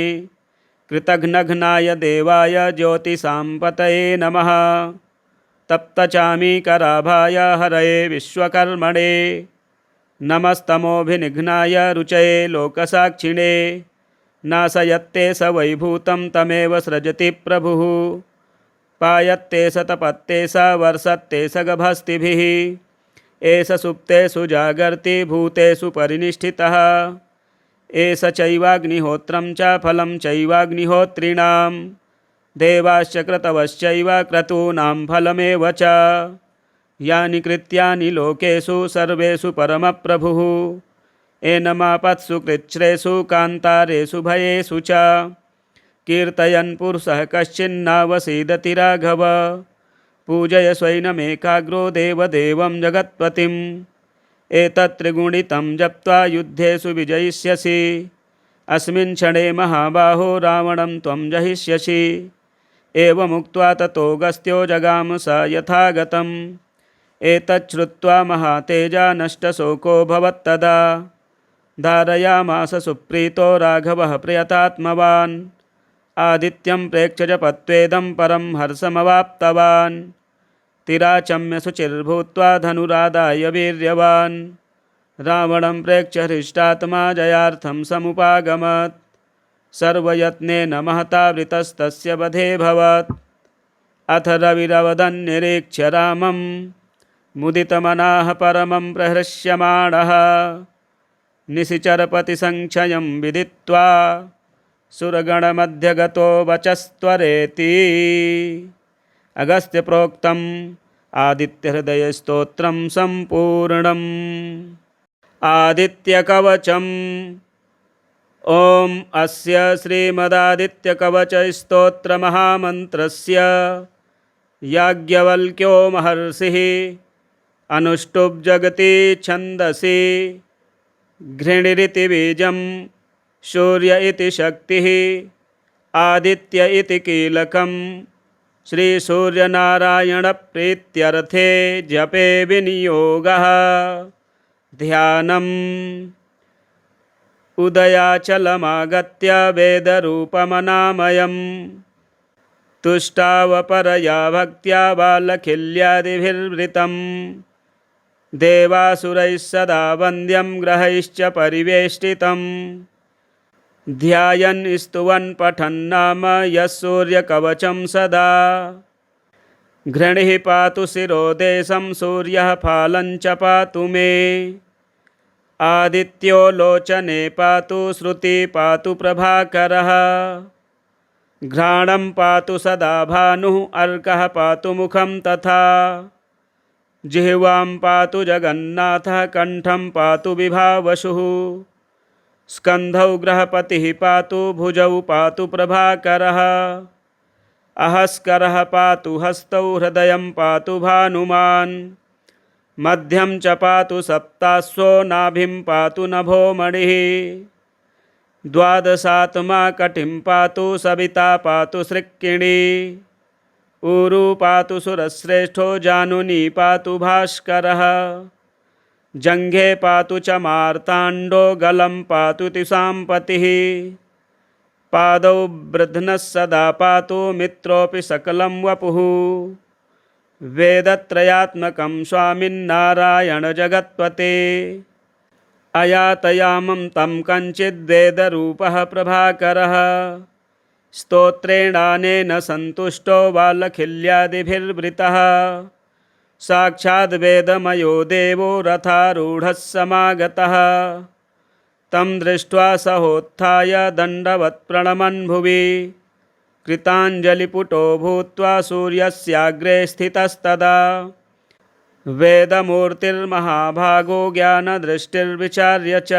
कृतघ्नघ्नाय देवाय ज्योतिषां पतये नमः तप्तचामीकराभाय हरये विश्वकर्मणे नमस्तमोभिनिघ्नाय रुचये लोकसाक्षिणे नाशयत्ते स वैभूतं तमेव सृजति प्रभुः पायत्ते स तपत्ते स वर्षत्ते स गभस्तिभिः एष सुप्तेषु जागर्ति भूतेषु परिनिष्ठितः एष चैवाग्निहोत्रं च फलं चैवाग्निहोत्रिणां देवाश्च क्रतवश्चैव क्रतूनां फलमेव च यानि कृत्यानि लोकेषु सर्वेषु परमप्रभुः एनमापत्सु कृच्छ्रेषु कान्तारेषु भयेषु च कीर्तयन् पुरुषः कश्चिन्नावसीदति राघव पूजय स्वैनमेकाग्रो देवदेवं जगत्पतिम् एतत् त्रिगुणितं जप्त्वा युद्धेषु विजयिष्यसि अस्मिन् क्षणे महाबाहो रावणं त्वं जहिष्यसि एवमुक्त्वा ततो गस्त्यो जगाम स यथागतम् एतत् श्रुत्वा महातेजा नष्टशोको भवत्तदा धारयामास सुप्रीतो राघवः प्रियतात्मवान् आदित्यं प्रेक्ष्य जपत्वेदं परं हर्षमवाप्तवान् तिराचम्य शुचिर्भूत्वा धनुरादाय वीर्यवान् रावणं प्रेक्ष्य हृष्टात्मा जयार्थं समुपागमत् सर्वयत्नेन महता वृतस्तस्य वधेऽभवत् अथ रविरवदन्निरीक्ष्य रामं मुदितमनाः परमं प्रहृष्यमाणः निशिचरपतिसङ्क्षयं विदित्वा सुरगणमध्यगतो वचस्त्वरेति अगस्त्यप्रोक्तम् आदित्यहृदयस्तोत्रं सम्पूर्णम् आदित्यकवचम् ॐ अस्य श्रीमदादित्यकवचस्तोत्रमहामन्त्रस्य याज्ञवल्क्यो महर्षिः अनुष्टुप् जगति छन्दसि घृणिरिति बीजं सूर्य इति शक्तिः आदित्य इति कीलकं श्रीसूर्यनारायणप्रीत्यर्थे जपे विनियोगः ध्यानम् उदयाचलमागत्य वेदरूपमनामयम् तुष्टावपरया भक्त्या बालखिल्यादिभिर्वृतं देवासुरैः सदा वन्द्यं ग्रहैश्च परिवेष्टितं ध्यायन् स्तुवन् पठन्नाम यः सूर्यकवचं सदा घृणिः पातु शिरोदेशं सूर्यः फालं च पातु मे आदित्यो लोचने पातु श्रुति पातु प्रभाकरः घ्राणं पातु सदा भानुः अर्कः पातु मुखं तथा जिह्वां पातु जगन्नाथः कण्ठं पातु विभावसुः स्कन्धौ ग्रहपतिः पातु भुजौ पातु प्रभाकरः अहस्करः पातु हस्तौ हृदयं पातु भानुमान् मध्यं च पातु सप्तास्वो नाभिं पातु नभो मणिः द्वादशात्मा कटिं पातु सविता पातु सृक्किणी ऊरू पातु सुरश्रेष्ठो जानुनी पातु भास्करः जङ्घे पातु च मार्ताण्डो गलं पातु तिसाम्पतिः पादौ वृध्नः सदा पातु मित्रोऽपि सकलं वपुः वेदत्रयात्मकं स्वामिन्नारायणजगत्पते अयातयामं तं कञ्चिद्वेदरूपः प्रभाकरः स्तोत्रेणानेन सन्तुष्टो वालखिल्यादिभिर्वृतः साक्षाद्वेदमयो देवो रथारूढः समागतः तं दृष्ट्वा सहोत्थाय दण्डवत्प्रणमन् भुवि कृताञ्जलिपुटो भूत्वा सूर्यस्याग्रे स्थितस्तदा वेदमूर्तिर्महाभागो ज्ञानदृष्टिर्विचार्य च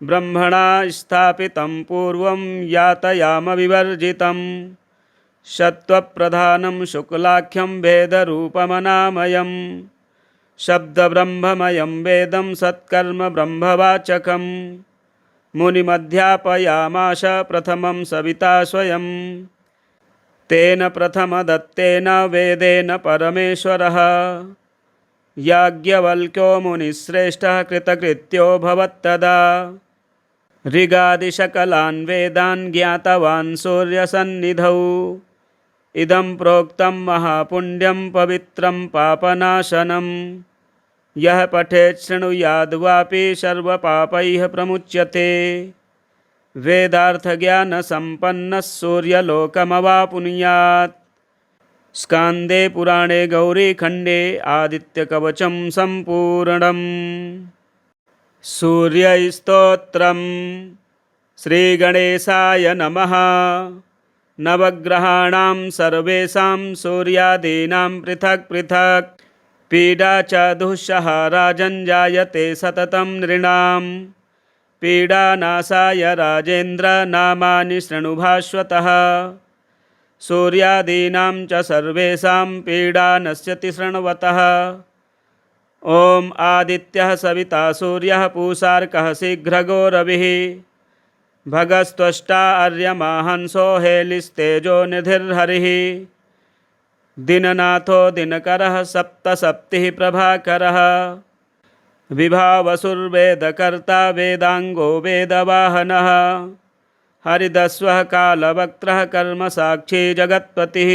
ब्रह्मणा स्थापितं पूर्वं यातयामविवर्जितं सत्त्वप्रधानं शुक्लाख्यं वेदरूपमनामयं शब्दब्रह्ममयं वेदं सत्कर्मब्रह्मवाचकं मुनिमध्यापयामाश प्रथमं सविता स्वयं तेन प्रथमदत्तेन वेदेन परमेश्वरः याज्ञवल्क्यो मुनिश्रेष्ठः कृतकृत्यो भवत्तदा ऋगादिशकलान् वेदान् ज्ञातवान् सूर्यसन्निधौ इदं प्रोक्तं महापुण्यं पवित्रं पापनाशनं यः पठेत् शृणुयाद् वापि सर्वपापैः प्रमुच्यते वेदार्थज्ञानसम्पन्नः सूर्यलोकमवाप्नुयात् स्कान्दे पुराणे गौरीखण्डे आदित्यकवचं सम्पूर्णम् सूर्यस्तोत्रम् श्रीगणेशाय नमः नवग्रहाणां सर्वेषां सूर्यादीनां पृथक् पृथक् पीडा च दुःसह राजञ्जायते सततं नृणां पीडानाशाय राजेन्द्र नामानि शृणु भास्वतः सूर्यादीनां च सर्वेषां पीडा नश्यति शृण्वतः ॐ आदित्यः सविता सूर्यः पूषार्कः शीघ्रगो रविः भगस्त्वष्टा अर्यमा हंसो हेलिस्तेजो निधिर्हरिः दिननाथो दिनकरः सप्तसप्तिः प्रभाकरः विभावसुर्वेदकर्ता वेदांगो वेदवाहनः हरिदस्वः कालवक्त्रः कर्मसाक्षी जगत्पतिः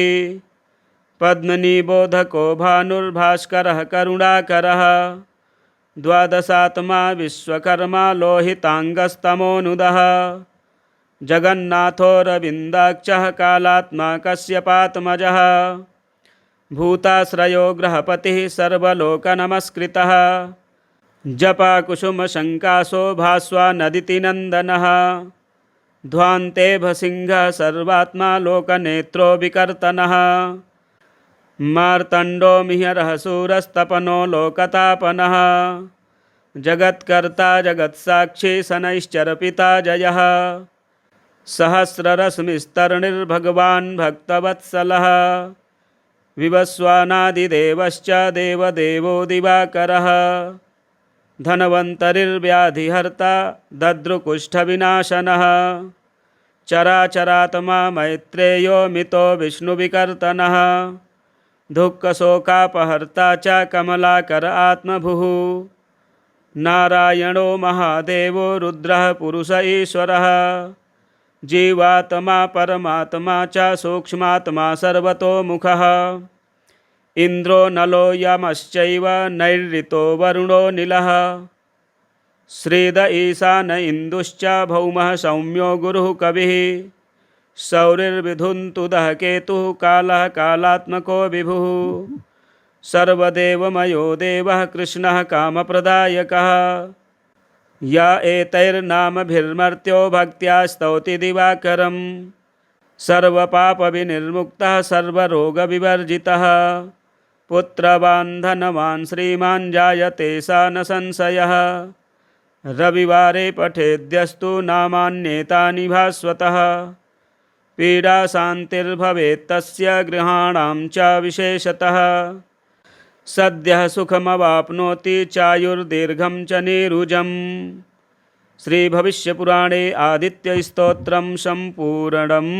पद्मनिबोधको भानुर्भास्करः करुणाकरः द्वादशात्मा विश्वकर्मा लोहितांगस्तमोनुदः जगन्नाथो रविन्दाक्षः कालात्मा कश्यपात्मजः भूताश्रयो ग्रहपतिः सर्वलोकनमस्कृतः जपाकुसुमशङ्कासो भास्वानदितिनन्दनः ध्वान्तेभसिंहः सर्वात्मा लोकनेत्रो विकर्तनः मार्तण्डो मिहिरः सूरस्तपनो लोकतापनः जगत्कर्ता जगत्साक्षी शनैश्चरपिता जयः सहस्ररश्मिस्तरणिर्भगवान् भक्तवत्सलः विवस्वानादिदेवश्च देवदेवो दिवाकरः धन्वन्तरिर्व्याधिहर्ता दद्रुकुष्ठविनाशनः चराचरात्मा मैत्रेयो मितो विष्णुविकर्तनः दुःखशोकापहर्ता च कमलाकर आत्मभुः नारायणो महादेवो रुद्रः पुरुष ईश्वरः जीवात्मा परमात्मा च सूक्ष्मात्मा सर्वतोमुखः इन्द्रो नलो यमश्चैव नैऋतो वरुणो नीलः श्रीद ईशान इन्दुश्च भौमः सौम्यो गुरुः कविः सौरिर्विधुन्तुदः केतुः कालः कालात्मको विभुः सर्वदेवमयो देवः कृष्णः कामप्रदायकः य एतैर्नामभिर्मर्त्यो भक्त्या स्तौति दिवाकरं सर्वपापविनिर्मुक्तः सर्वरोगविवर्जितः पुत्रवान् धनवान् श्रीमान् जायते सा न संशयः रविवारे पठेद्यस्तु नामान्येतानि भास्वतः पीडा शान्तिर्भवेत् तस्य गृहाणां च विशेषतः सद्यः सुखमवाप्नोति चायुर्दीर्घं च नीरुजम् श्रीभविष्यपुराणे आदित्यस्तोत्रं सम्पूर्णम्।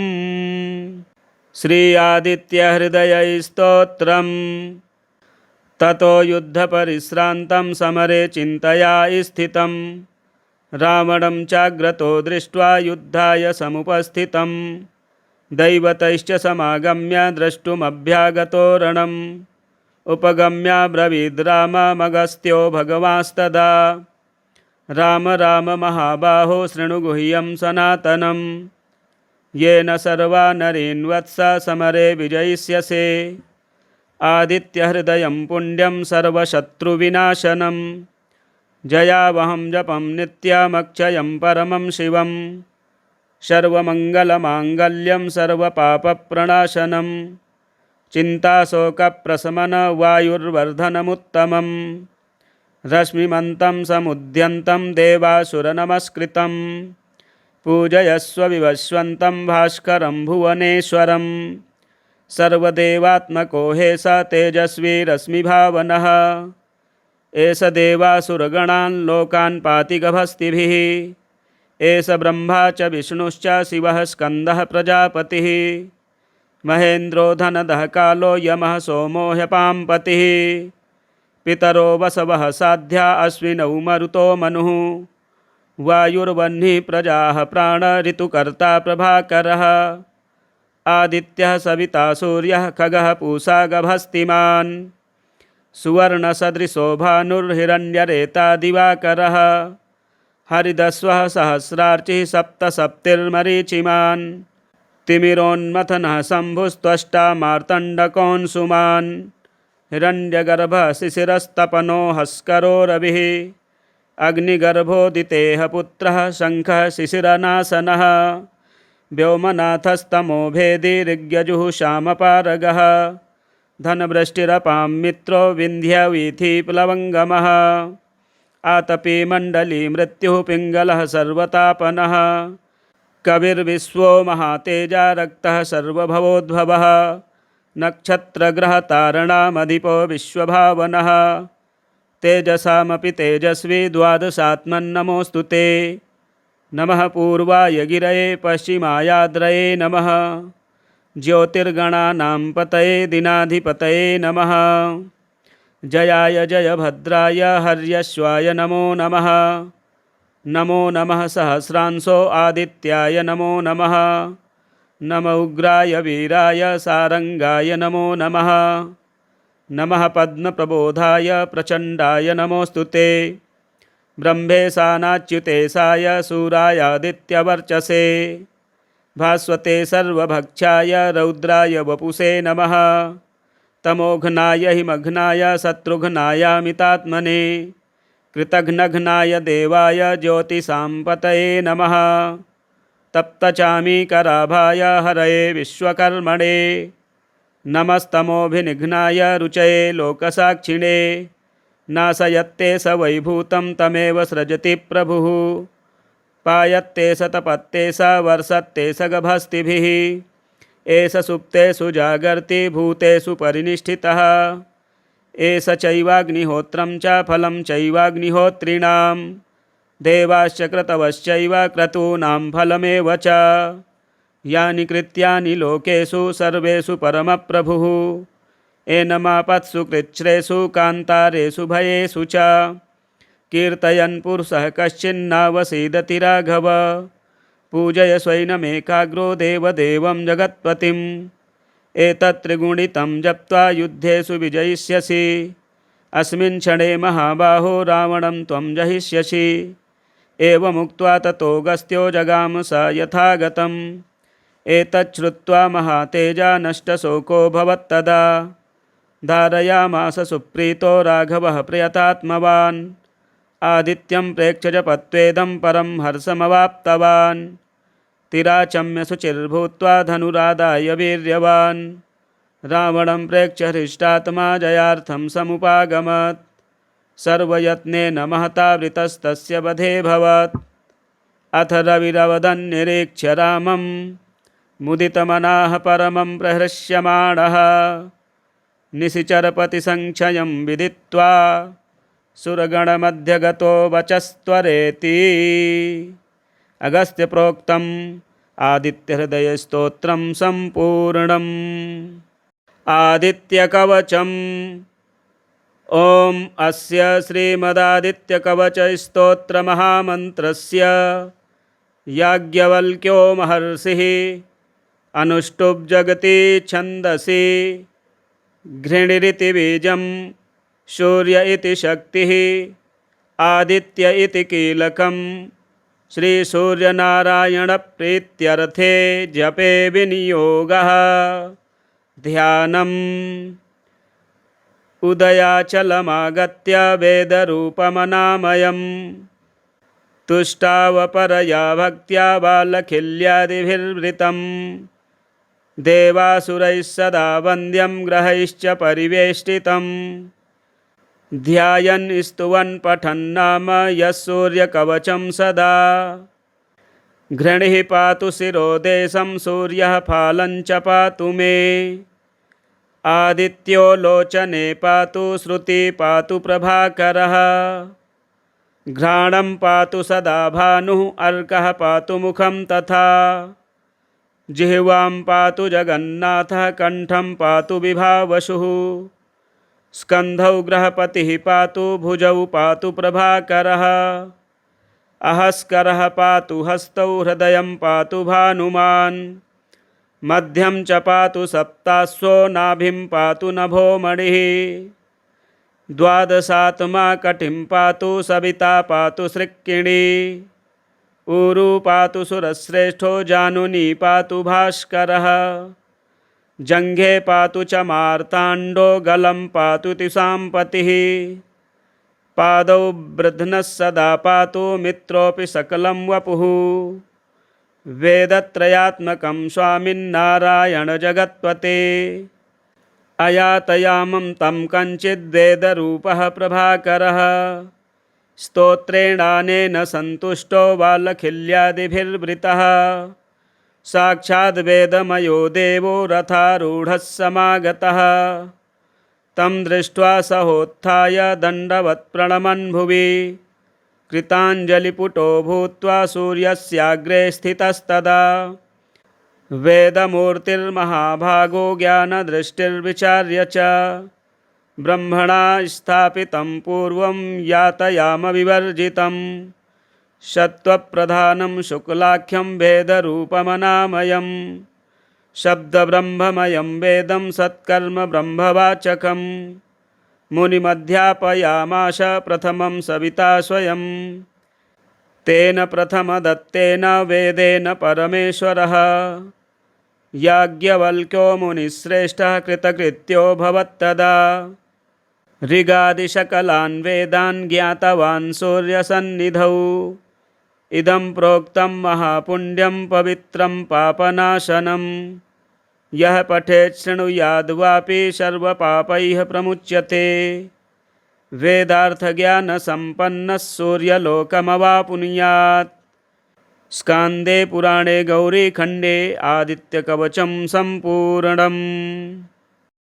श्री आदित्यहृदयस्तोत्रम्। ततो युद्धपरिश्रान्तं समरे चिन्तया स्थितं रावणं चाग्रतो दृष्ट्वा युद्धाय समुपस्थितं दैवतैश्च समागम्य द्रष्टुमभ्यागतो रणम् उपगम्याब्रवीद् राममगस्त्यो भगवांस्तदा राम राम महाबाहो शृणु गुह्यं सनातनं येन सर्वा नरीन् वत्स समरे विजयिष्यसे आदित्यहृदयं पुण्यं सर्वशत्रुविनाशनं जयावहं जपं नित्यमक्षयं परमं शिवं सर्वमङ्गलमाङ्गल्यं सर्वपापप्रणाशनं चिन्ताशोकप्रशमनं वायुर्वर्धनमुत्तमम् रश्मिमन्तं समुद्यन्तं देवासुरनमस्कृतं पूजयस्व विवस्वन्तं भास्करं भुवनेश्वरं सर्वदेवात्मको हे स तेजस्वी रश्मिभावनः एष देवासुरगणान् लोकान् पाति गभस्तिभिः एष ब्रह्मा च विष्णुश्च शिवः स्कन्दः प्रजापतिः महेन्द्रो धनदः कालो यमः सोमो ह्यपाम्पतिः पितरो वसवः साध्या अश्विनौ मरुतो मनुः वायुर्वह्निः प्रजाः प्राण ऋतुकर्ता प्रभाकरः आदित्यः सविता सूर्यः खगः पूषा गभस्तिमान् सुवर्णसदृशो भानुर्हिरण्यरेता दिवाकरः हरिदस्वः सहस्रार्चिः सप्तसप्तिर्मरीचिमान् तिमिरोन्मथनः शम्भुस्त्वष्टा मार्तण्डकोऽंशुमान् हिरण्यगर्भः शिशिरस्तपनो हस्करो रविः अग्निगर्भोदितेः पुत्रः शङ्खः शिशिरनाशनः व्योमनाथस्तमो भेदी ऋग्यजुः श्यामपारगः धनवृष्टिरपां मित्रो विन्ध्यवीथिप्लवङ्गमः आतपी मण्डली मृत्युः पिङ्गलः सर्वतापनः कविर्विश्वो महातेजा रक्तः सर्वभवोद्भवः नक्षत्रग्रहतारणामधिपो विश्वभावनः तेजसामपि तेजस्वी द्वादशात्मन्नमोऽस्तु ते नमः पूर्वाय गिरये पश्चिमायाद्रये नमः ज्योतिर्गणानां पतये दिनाधिपतये नमः जयाय जयभद्राय हर्यश्वाय नमो नमः नमो नमः सहस्रांशो आदित्याय नमो नमः नम उग्राय वीराय सारंगाय नमो नमः नमः पद्मप्रबोधाय प्रचण्डाय नमोऽस्तु ते ब्रह्मेशानाच्युतेशाय सूरायादित्यवर्चसे भास्वते सर्वभक्षाय रौद्राय वपुषे नमः तमोघ्नाय हिमघ्नाय शत्रुघ्नायामितात्मने कृतघ्नघ्नाय देवाय ज्योतिषां पतये नमः तप्तचामीकराभाय हरये विश्वकर्मणे नमस्तमोभिनिघ्नाय रुचये लोकसाक्षिणे नाशयत्ते स वैभूतं तमेव सृजति प्रभुः पायत्ते स तपत्ते स वर्षत्ते स गभस्तिभिः एष सुप्तेषु जागर्ति भूतेषु परिनिष्ठितः एष चैवाग्निहोत्रं च फलं चैवाग्निहोत्रिणां देवाश्च क्रतवश्चैव क्रतूनां फलमेव च यानि कृत्यानि लोकेषु सर्वेषु परमप्रभुः एनमापत्सु कृच्छ्रेषु कान्तारेषु भयेषु च कीर्तयन् पुरुषः कश्चिन्नावसीदति राघव पूजय स्वैनमेकाग्रो देवदेवं जगत्पतिम् एतत् त्रिगुणितं जप्त्वा युद्धेषु विजयिष्यसि अस्मिन् क्षणे महाबाहो रावणं त्वं जहिष्यसि एवमुक्त्वा ततो गस्त्यो जगाम स यथागतम् एतच्छ्रुत्वा महातेजा नष्टशोको भवत्तदा धारयामास सुप्रीतो राघवः प्रयतात्मवान् आदित्यं प्रेक्ष्य जपत्वेदं परं हर्षमवाप्तवान् तिराचम्य शुचिर्भूत्वा धनुरादाय वीर्यवान् रावणं प्रेक्ष्य हृष्टात्मा जयार्थं समुपागमत् सर्वयत्नेन महता वृतस्तस्य वधेऽभवत् अथ रविरवदन्निरीक्ष्य रामं मुदितमनाः परमं प्रहृष्यमाणः निशिचरपतिसङ्क्षयं विदित्वा सुरगणमध्यगतो वचस्त्वरेति। अगस्त्य प्रोक्तम् आदित्यहृदयस्तोत्रं सम्पूर्णम्। आदित्यकवचम्। ॐ अस्य श्रीमदादित्यकवचस्तोत्रमहामन्त्रस्य याज्ञवल्क्यो महर्षिः अनुष्टुप् जगति छन्दसि घृणिरिति बीजं सूर्य इति शक्तिः आदित्य इति कीलकं श्रीसूर्यनारायणप्रीत्यर्थे जपे विनियोगः। ध्यानम्। उदयाचलमागत्य वेदरूपमनामयम् तुष्टावपरया भक्त्या बालखिल्यादिभिर्वृतं देवासुरैः सदा वन्द्यं ग्रहैश्च परिवेष्टितं ध्यायन् स्तुवन् पठन्नाम यः सूर्यकवचं सदा। घृणिः पातु शिरोदेशं सूर्यः फालं च पातु मे आदित्यो लोचने पातु श्रुति पातु प्रभाकरः घ्राणं पातु सदा भानुः अर्कः पातु मुखं तथा जिह्वां पातु जगन्नाथः कंठं पातु विभावसुः स्कन्धौ ग्रहपतिः पातु भुजौ पातु प्रभाकरः अहस्करः पातु हस्तौ हृदयं पातु भानुमान् मध्यं च पातु सप्तास्वो नाभिं पातु नभो मणिः द्वादशात्मा कटिं पातु सविता पातु सृक्किणी ऊरु पातु सुरश्रेष्ठो जानुनी पातु भास्करः जङ्घे पातु च मार्ताण्डो गलं पातु तिसाम्पतिः पादौ वृध्नः सदा पातु मित्रोऽपि सकलं वपुः वेदत्रयात्मकं स्वामिन्नारायण जगत्पते अयातयामं तं कञ्चिद्वेदरूपः प्रभाकरः स्तोत्रेणानेन सन्तुष्टो बालखिल्यादिभिर्वृतः साक्षाद् वेदमयो देवो रथारूढः समागतः तं दृष्ट्वा सहोत्थाय दण्डवत् प्रणमन् भुवि कृताञ्जलिपुटो भूत्वा सूर्यस्याग्रे स्थितस्तदा वेदमूर्तिर्महाभागो ज्ञानदृष्टिर्विचार्य च ब्रह्मणा स्थापितं पूर्वं यातयामविवर्जितं सत्त्वप्रधानं शुक्लाख्यं वेदरूपमनामयं शब्दब्रह्ममयं वेदं सत्कर्म ब्रह्मवाचकं मुनिमध्यापयामास प्रथमं सविता स्वयं तेन प्रथमदत्तेन वेदेन परमेश्वरः याज्ञवल्क्यो मुनिश्रेष्ठः कृतकृत्यो भवत्तदा ऋगादिशकलान् वेदान् ज्ञातवान् सूर्यसन्निधौ इदं प्रोक्तं महापुण्यं पवित्रं पापनाशनं यः पठेत् शृणुयाद् वापि सर्वपापैः प्रमुच्यते वेदार्थज्ञानसम्पन्नः सूर्यलोकमवाप्नुयात्। स्कान्दे पुराणे गौरीखण्डे आदित्यकवचं सम्पूर्णम्।